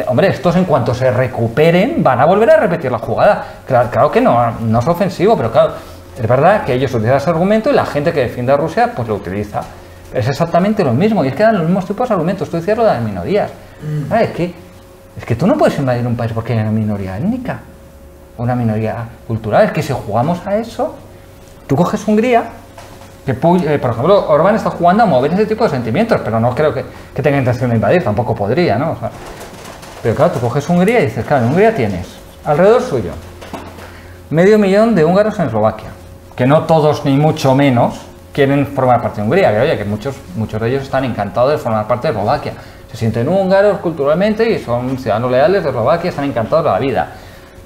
Hombre, estos en cuanto se recuperen van a volver a repetir la jugada. Claro que no es ofensivo, pero claro, es verdad que ellos utilizan ese argumento y la gente que defiende a Rusia pues lo utiliza. Es exactamente lo mismo, y es que dan los mismos tipos de argumentos. Tú decías lo de las minorías. Es que tú no puedes invadir un país porque hay una minoría étnica, una minoría cultural. Es que si jugamos a eso, tú coges Hungría, que por ejemplo Orbán está jugando a mover ese tipo de sentimientos, pero no creo que tenga intención de invadir, tampoco podría, ¿no? O sea, pero claro, tú coges Hungría y dices, claro, en Hungría tienes alrededor suyo 500.000 de húngaros en Eslovaquia, que no todos ni mucho menos quieren formar parte de Hungría, que oye, que muchos de ellos están encantados de formar parte de Eslovaquia, se sienten húngaros culturalmente y son ciudadanos leales de Eslovaquia, están encantados de la vida.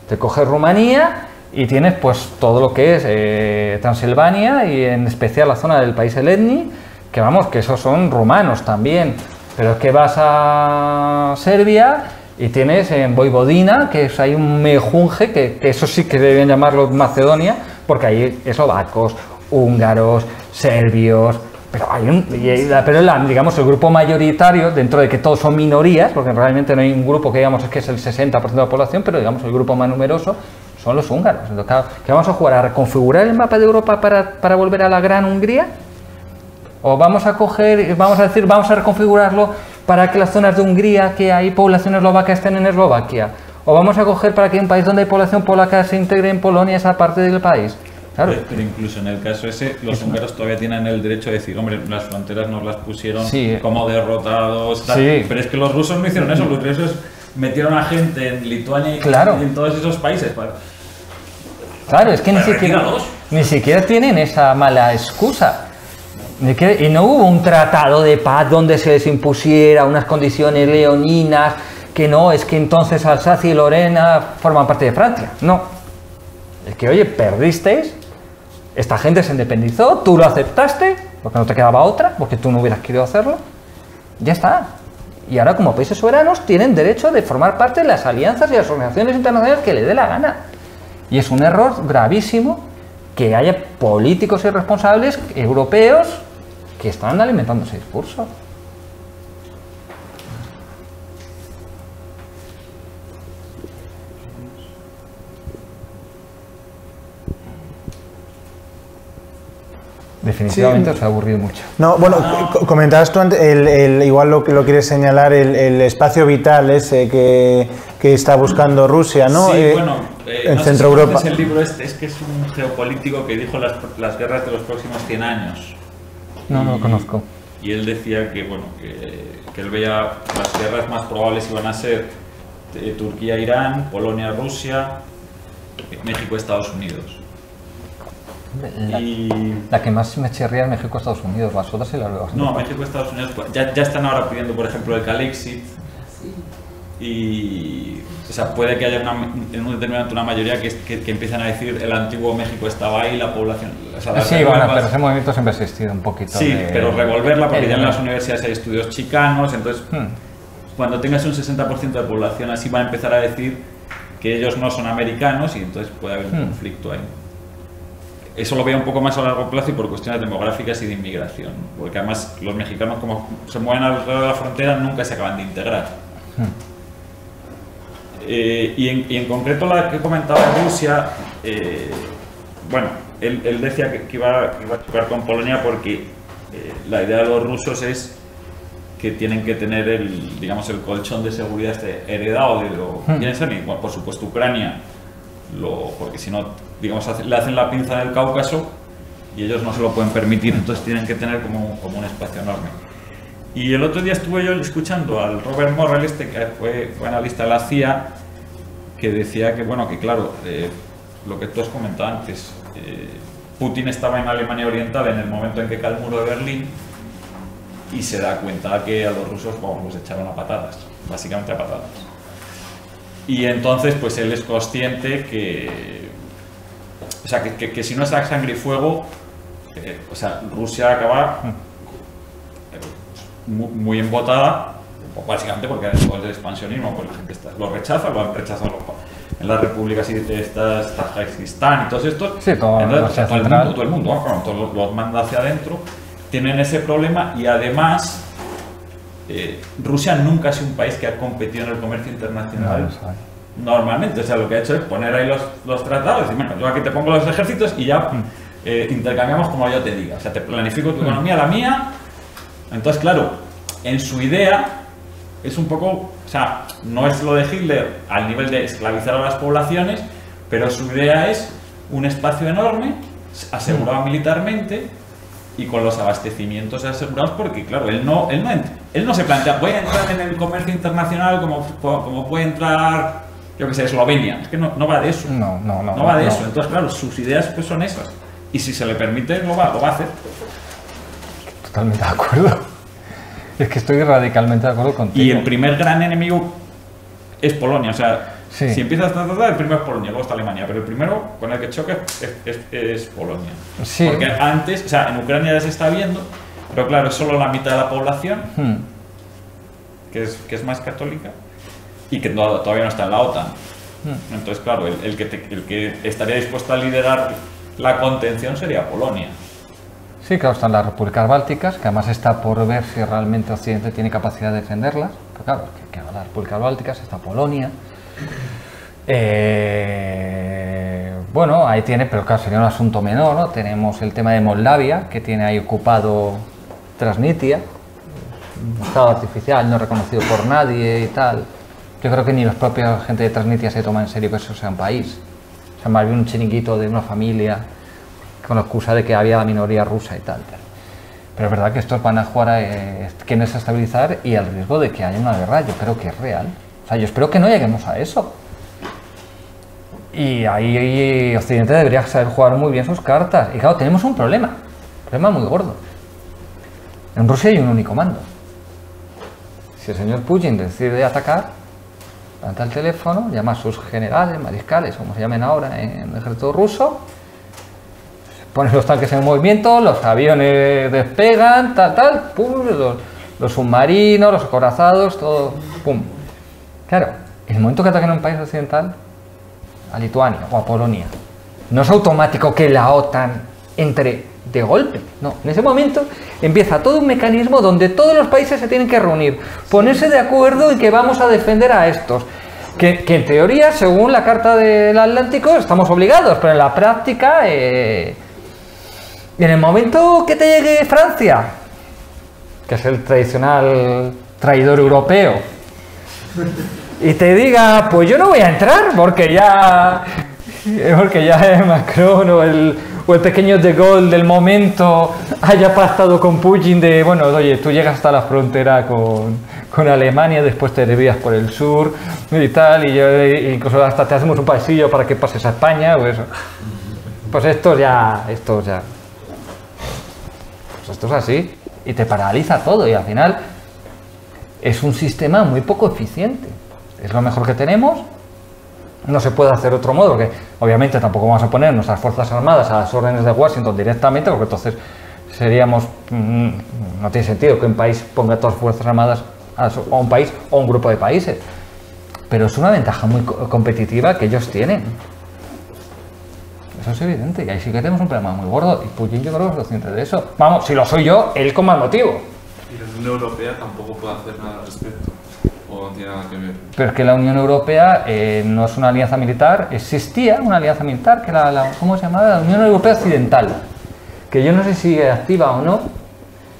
Te coges Rumanía y tienes pues todo lo que es Transilvania y en especial la zona del país Eletni, que vamos, que esos son rumanos también, pero es que vas a Serbia y tienes en Voivodina, que es ahí un mejunje, que eso sí que deben llamarlo Macedonia, porque hay eslovacos, húngaros, serbios, pero digamos el grupo mayoritario, dentro de que todos son minorías, porque realmente no hay un grupo que digamos es que es el 60% de la población, pero digamos el grupo más numeroso son los húngaros. Entonces, claro, ¿qué vamos a jugar? ¿A reconfigurar el mapa de Europa para volver a la gran Hungría? ¿O vamos a decir, vamos a reconfigurarlo para que las zonas de Hungría que hay población eslovaca estén en Eslovaquia? ¿O vamos a coger para que un país donde hay población polaca se integre en Polonia esa parte del país? Claro. Pero incluso en el caso ese, los húngaros todavía tienen el derecho de decir, hombre, las fronteras nos las pusieron como derrotados, pero es que los rusos no hicieron eso, los rusos metieron a gente en Lituania y en todos esos países. Claro, es que ni siquiera tienen esa mala excusa. Y no hubo un tratado de paz donde se les impusiera unas condiciones leoninas, que no, es que entonces Alsacia y Lorena forman parte de Francia. No. Es que, oye, perdisteis, esta gente se independizó, tú lo aceptaste, porque no te quedaba otra, porque tú no hubieras querido hacerlo, ya está. Y ahora, como países soberanos, tienen derecho de formar parte de las alianzas y las organizaciones internacionales que les dé la gana. Y es un error gravísimo que haya políticos y responsables europeos que están alimentando ese discurso. Definitivamente os ha aburrido mucho. No, bueno, comentabas tú antes, igual lo quieres señalar, el espacio vital ese que está buscando Rusia, ¿no? Sí, bueno, en no Centro Europa. El libro es que es un geopolítico que dijo las guerras de los próximos 100 años. No lo conozco. Y él decía que, bueno, que él veía las guerras más probables iban a ser Turquía-Irán, Polonia-Rusia, México-Estados Unidos. La que más me chirría es México-Estados Unidos, las otras y las veo. No, México-Estados Unidos ya están ahora pidiendo, por ejemplo, el Calexit. Y o sea, puede que haya en un determinado momento una mayoría que empiezan a decir el antiguo México estaba ahí, la población... O sea, sí, bueno, pero ese movimiento siempre ha existido un poquito. Sí, pero revolverla, porque ya en las universidades hay estudios chicanos, entonces cuando tengas un 60% de población así van a empezar a decir que ellos no son americanos y entonces puede haber un conflicto ahí. Eso lo veo un poco más a largo plazo y por cuestiones demográficas y de inmigración, porque además los mexicanos, como se mueven alrededor de la frontera, nunca se acaban de integrar. Y en concreto la que comentaba Rusia, bueno, él decía que iba a chocar con Polonia porque la idea de los rusos es que tienen que tener el colchón de seguridad heredado de lo que quieren ser, y bueno, por supuesto Ucrania, porque si no, digamos, le hacen la pinza en el Cáucaso y ellos no se lo pueden permitir, entonces tienen que tener como un espacio enorme. Y el otro día estuve yo escuchando al Robert Morrell, que fue analista de la CIA, que decía que, bueno, que claro, lo que tú has comentado antes, Putin estaba en Alemania Oriental en el momento en que cae el muro de Berlín y se da cuenta que a los rusos, bueno, los echaron a patadas, básicamente a patadas. Y entonces, pues él es consciente que, o sea, que si no es a sangre y fuego, o sea, Rusia acaba muy embotada, básicamente porque el expansionismo, pues la gente lo rechaza, lo han rechazado en las repúblicas estas, Tajikistán y todos estos, sí, todo el mundo, todos los manda hacia adentro, tienen ese problema y además Rusia nunca ha sido un país que ha competido en el comercio internacional normalmente, o sea, lo que ha hecho es poner ahí los tratados y decir, bueno, yo aquí te pongo los ejércitos y ya intercambiamos como yo te diga, o sea, te planifico tu economía, la mía. Entonces, claro, en su idea es un poco, o sea, no es lo de Hitler al nivel de esclavizar a las poblaciones, pero su idea es un espacio enorme, asegurado militarmente y con los abastecimientos asegurados, porque claro, él no se plantea, voy a entrar en el comercio internacional como puede entrar, yo que sé, Eslovenia, es que no va de eso, no va de eso, entonces claro, sus ideas pues son esas, y si se le permite lo va a hacer. Totalmente de acuerdo. Es que estoy radicalmente de acuerdo contigo. Y el primer gran enemigo es Polonia. O sea, sí. Si empiezas a tratar, el primero es Polonia, luego está Alemania. Pero el primero con el que choque es Polonia. Sí. Porque antes, o sea, en Ucrania ya se está viendo, pero claro, es solo la mitad de la población, que es más católica, y que todavía no está en la OTAN. Entonces, claro, el que estaría dispuesto a liderar la contención sería Polonia. Sí, claro, están las repúblicas bálticas, que además está por ver si realmente Occidente tiene capacidad de defenderlas. Pero claro, que las repúblicas bálticas, está Polonia. Bueno, ahí tiene, pero claro, sería un asunto menor, ¿no? Tenemos el tema de Moldavia, que tiene ahí ocupado Transnistria, un estado artificial no reconocido por nadie y tal. Yo creo que ni los propios gente de Transnistria se toma en serio que eso sea un país. O sea, más bien un chiringuito de una familia con la excusa de que había la minoría rusa y tal. Pero es verdad que estos van a jugar a quién es a estabilizar y el riesgo de que haya una guerra, yo creo que es real. O sea, yo espero que no lleguemos a eso. Y ahí Occidente debería saber jugar muy bien sus cartas. Y claro, tenemos un problema muy gordo. En Rusia hay un único mando. Si el señor Putin decide atacar, levanta el teléfono, llama a sus generales, mariscales, como se llamen ahora en el ejército ruso, ponen los tanques en movimiento, los aviones despegan, pum, los submarinos, los acorazados, todo, pum. Claro, en el momento que ataquen a un país occidental, a Lituania o a Polonia, no es automático que la OTAN entre de golpe, no. En ese momento empieza todo un mecanismo donde todos los países se tienen que reunir, ponerse de acuerdo en que vamos a defender a estos. Que en teoría, según la Carta del Atlántico, estamos obligados, pero en la práctica... Y en el momento que te llegue Francia, que es el tradicional traidor europeo, y te diga, pues yo no voy a entrar porque ya Macron o el pequeño de Gaulle del momento haya pactado con Putin de, bueno, oye, tú llegas hasta la frontera con Alemania, después te desvías por el sur y tal, y incluso hasta te hacemos un pasillo para que pases a España, o eso. Pues esto ya... Esto es así y te paraliza todo y al final es un sistema muy poco eficiente. Es lo mejor que tenemos, no se puede hacer de otro modo, porque obviamente tampoco vamos a poner nuestras fuerzas armadas a las órdenes de Washington directamente, porque entonces seríamos, no tiene sentido que un país ponga todas las fuerzas armadas a un país o un grupo de países, pero es una ventaja muy competitiva que ellos tienen. Eso es evidente, y ahí sí que tenemos un problema muy gordo, y Putin yo creo que es consciente de eso. Vamos, si lo soy yo, él con más motivo. Y la Unión Europea tampoco puede hacer nada al respecto, o no tiene nada que ver. Pero es que la Unión Europea no es una alianza militar, existía una alianza militar, que era ¿cómo se llamaba? La Unión Europea Occidental, que yo no sé si sigue activa o no,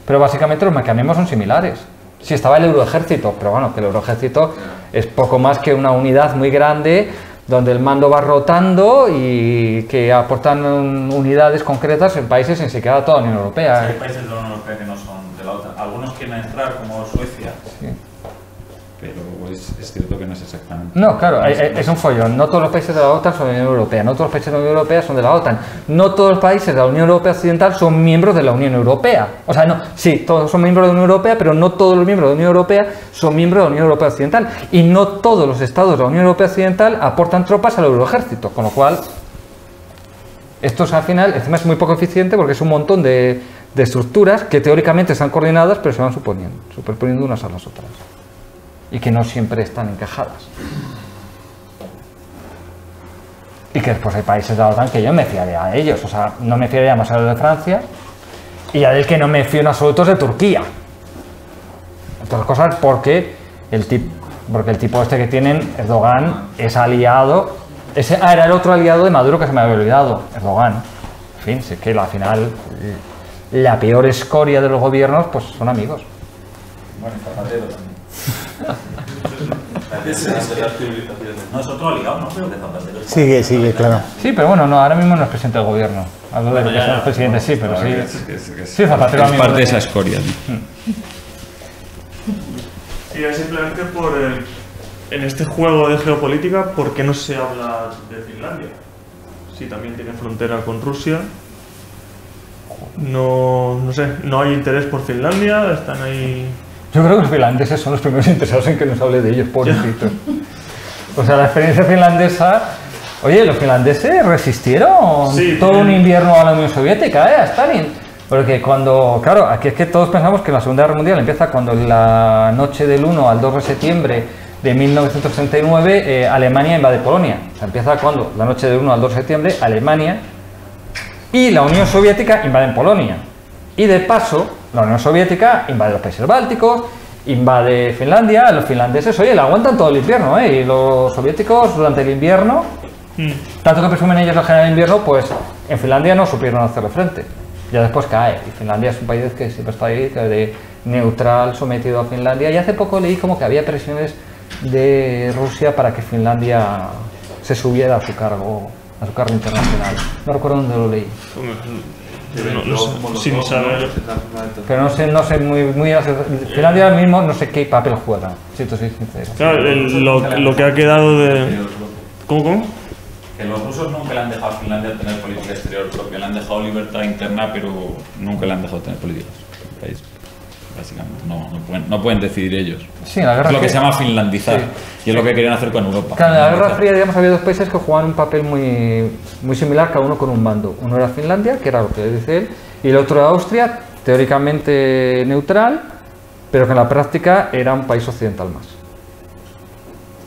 pero básicamente los mecanismos son similares. Sí, estaba el Euroejército, pero bueno, que el Euroejército es poco más que una unidad muy grande donde el mando va rotando y que aportan unidades concretas en países en siquiera toda la Unión Europea. Sí, hay países de la Unión Europea que no son de la OTAN. Algunos quieren entrar, como Suecia. Sí. Pero es cierto que no es exactamente. No, claro, es un follón. No todos los países de la OTAN son de la Unión Europea, no todos los países de la Unión Europea son de la OTAN, no todos los países de la Unión Europea Occidental son miembros de la Unión Europea. O sea, no, sí, todos son miembros de la Unión Europea, pero no todos los miembros de la Unión Europea son miembros de la Unión Europea Occidental. Y no todos los estados de la Unión Europea Occidental aportan tropas al Euroejército, con lo cual esto es, al final, encima es muy poco eficiente porque es un montón de estructuras que teóricamente están coordinadas, pero se van superponiendo unas a las otras. Y que no siempre están encajadas. Y que después hay países de la OTAN que yo me fiaría a ellos, o sea, no me fiaría más a los de Francia, y a del que no me fío en absoluto es de Turquía. Entre otras cosas porque el tipo este que tienen, Erdogan, es aliado, era el otro aliado de Maduro que se me había olvidado, Erdogan. En fin, sí que al final la peor escoria de los gobiernos pues son amigos. Bueno, Zapatero también. No es otro aliado, ¿no? Creo que Zapatero. Sigue, claro. Sí, pero bueno, no, ahora mismo no es presidente del gobierno. Hablo de lo que son los presidentes, sí, pero sí. Sí, Zapatero es parte de esa escoria. Y es simplemente en este juego de geopolítica, ¿por qué no se habla de Finlandia? Si también tiene frontera con Rusia. No sé, no hay interés por Finlandia, están ahí... Yo creo que los finlandeses son los primeros interesados en que nos hable de ellos, pobrecitos. O sea, la experiencia finlandesa... Oye, los finlandeses resistieron todo un invierno a la Unión Soviética, a Stalin. Porque cuando... Claro, aquí es que todos pensamos que la Segunda Guerra Mundial empieza cuando la noche del 1 al 2 de septiembre de 1939 Alemania invade Polonia. O sea, empieza cuando la noche del 1 al 2 de septiembre Alemania y la Unión Soviética invaden Polonia. Y de paso, la Unión Soviética invade los países bálticos, invade Finlandia, los finlandeses, oye, la aguantan todo el invierno, y los soviéticos durante el invierno, tanto que presumen ellos la guerra del invierno, pues en Finlandia no supieron hacerle frente. Ya después cae, y Finlandia es un país que siempre está ahí, de neutral, sometido a Finlandia, y hace poco leí como que había presiones de Rusia para que Finlandia se subiera a su cargo internacional. No recuerdo dónde lo leí. Sin saber. Pero no sé muy Finlandia ahora mismo no sé qué papel juega, si te soy sincero. Claro, lo que ha quedado de... ¿Cómo? Que los rusos nunca le han dejado a Finlandia tener política exterior propia, le han dejado libertad interna, pero nunca le han dejado tener políticas. ¿Veis? Básicamente, no pueden decidir ellos. Sí, la guerra es lo que se llama finlandizar, y es lo que querían hacer con Europa. Claro, en la Guerra Fría, digamos, había dos países que jugaban un papel muy similar, cada uno con un bando. Uno era Finlandia, que era lo que dice él, y el otro era Austria, teóricamente neutral, pero que en la práctica era un país occidental más.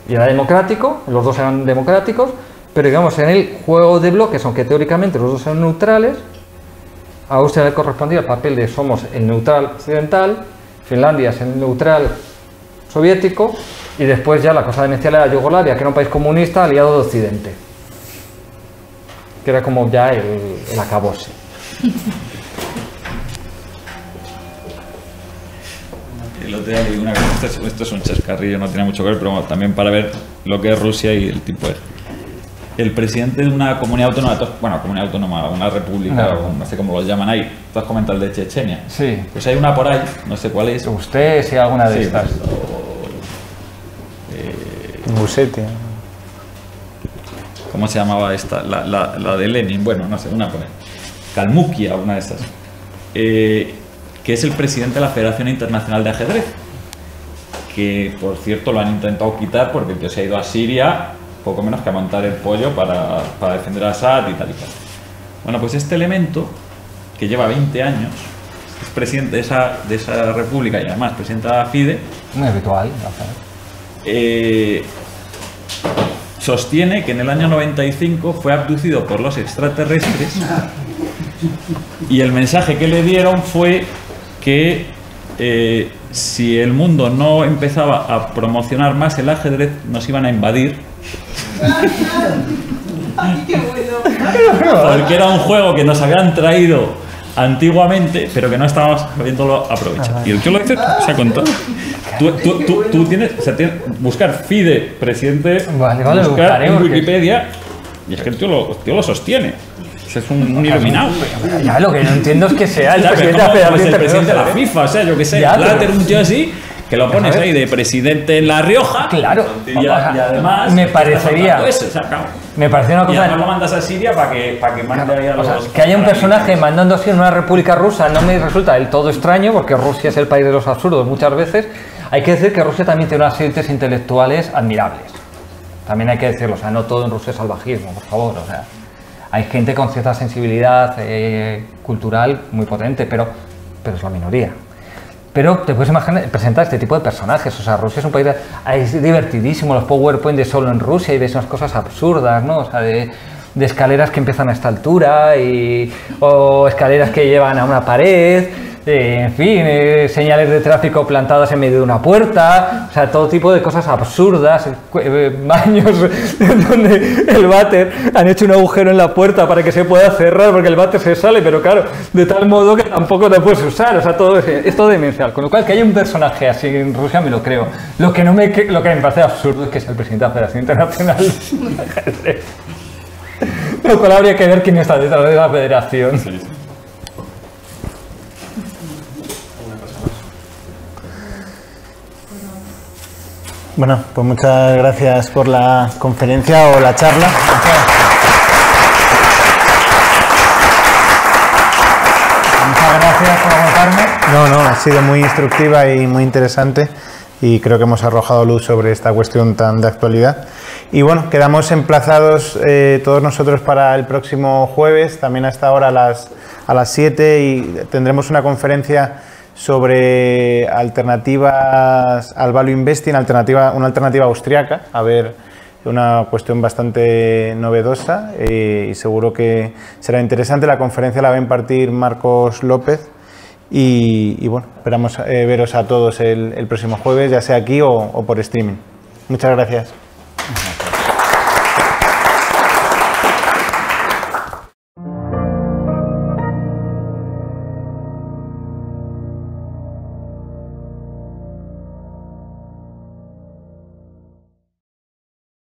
Y era democrático, los dos eran democráticos, pero digamos, en el juego de bloques, aunque teóricamente los dos eran neutrales, a Austria le correspondía el papel de somos el neutral occidental, Finlandia es el neutral soviético, y después ya la cosa demencial era Yugoslavia, que era un país comunista aliado de Occidente, que era como ya el acabose. El otro día leí una cosa, esto es un chascarrillo, no tiene mucho que ver, pero bueno, también para ver lo que es Rusia y el tipo de... El presidente de una comunidad autónoma, una república, o no sé cómo lo llaman ahí, tú has comentado el de Chechenia. Sí. Pues hay una por ahí, no sé cuál es. Usted, si alguna de estas. Busete. ¿Cómo se llamaba esta? La de Lenin, bueno, no sé, una por ahí. Kalmukia, una de estas. Que es el presidente de la Federación Internacional de Ajedrez. Que, por cierto, lo han intentado quitar porque el tío se ha ido a Siria poco menos que a montar el pollo para defender a Assad y tal y tal. Bueno, pues este elemento, que lleva 20 años, es presidente de esa república y además presidente de la FIDE. Muy habitual. Sostiene que en el año 95 fue abducido por los extraterrestres y el mensaje que le dieron fue que si el mundo no empezaba a promocionar más el ajedrez, nos iban a invadir. Porque era un juego que nos habían traído antiguamente, pero que no estábamos sabiéndolo aprovechar. Y el tío lo dice, o sea, con todo. Tú tienes, o sea, buscar FIDE, presidente, buscar en Wikipedia, y es que el tío lo sostiene. Es un iluminado. Ya, lo que no entiendo es que sea el presidente de la FIFA, o sea, yo que sé, Blatter, un tío así, que lo pones ahí de presidente en La Rioja. Claro. Y además me parecería. Me parecía una cosa. Y además lo mandas a Siria para que mande ahí a los. O sea, que haya un personaje mandando así en una república rusa no me resulta del todo extraño, porque Rusia es el país de los absurdos muchas veces. Hay que decir que Rusia también tiene unas élites intelectuales admirables. También hay que decirlo, o sea, no todo en Rusia es salvajismo, por favor, o sea. Hay gente con cierta sensibilidad cultural muy potente, pero es la minoría. Pero te puedes imaginar presentar este tipo de personajes. O sea, Rusia es un país... Es divertidísimo los PowerPoint de solo en Rusia y ves unas cosas absurdas, ¿no? O sea, de escaleras que empiezan a esta altura o escaleras que llevan a una pared... en fin, señales de tráfico plantadas en medio de una puerta, o sea, todo tipo de cosas absurdas, baños donde el váter han hecho un agujero en la puerta para que se pueda cerrar porque el váter se sale, pero claro, de tal modo que tampoco te puedes usar, o sea, todo es todo demencial. Con lo cual, que haya un personaje así en Rusia me lo creo. Lo que me parece absurdo es que sea el presidente de la Federación Internacional de Ajedrez. Lo cual habría que ver quién está detrás de la federación. Sí. Bueno, pues muchas gracias por la conferencia o la charla. Muchas gracias por aguantarme. No, ha sido muy instructiva y muy interesante y creo que hemos arrojado luz sobre esta cuestión tan de actualidad. Y bueno, quedamos emplazados todos nosotros para el próximo jueves, también a esta hora a las 7, y tendremos una conferencia sobre alternativas al value investing, una alternativa austriaca, a ver, una cuestión bastante novedosa y seguro que será interesante. La conferencia la va a impartir Marcos López y bueno, esperamos veros a todos el próximo jueves, ya sea aquí o por streaming. Muchas gracias.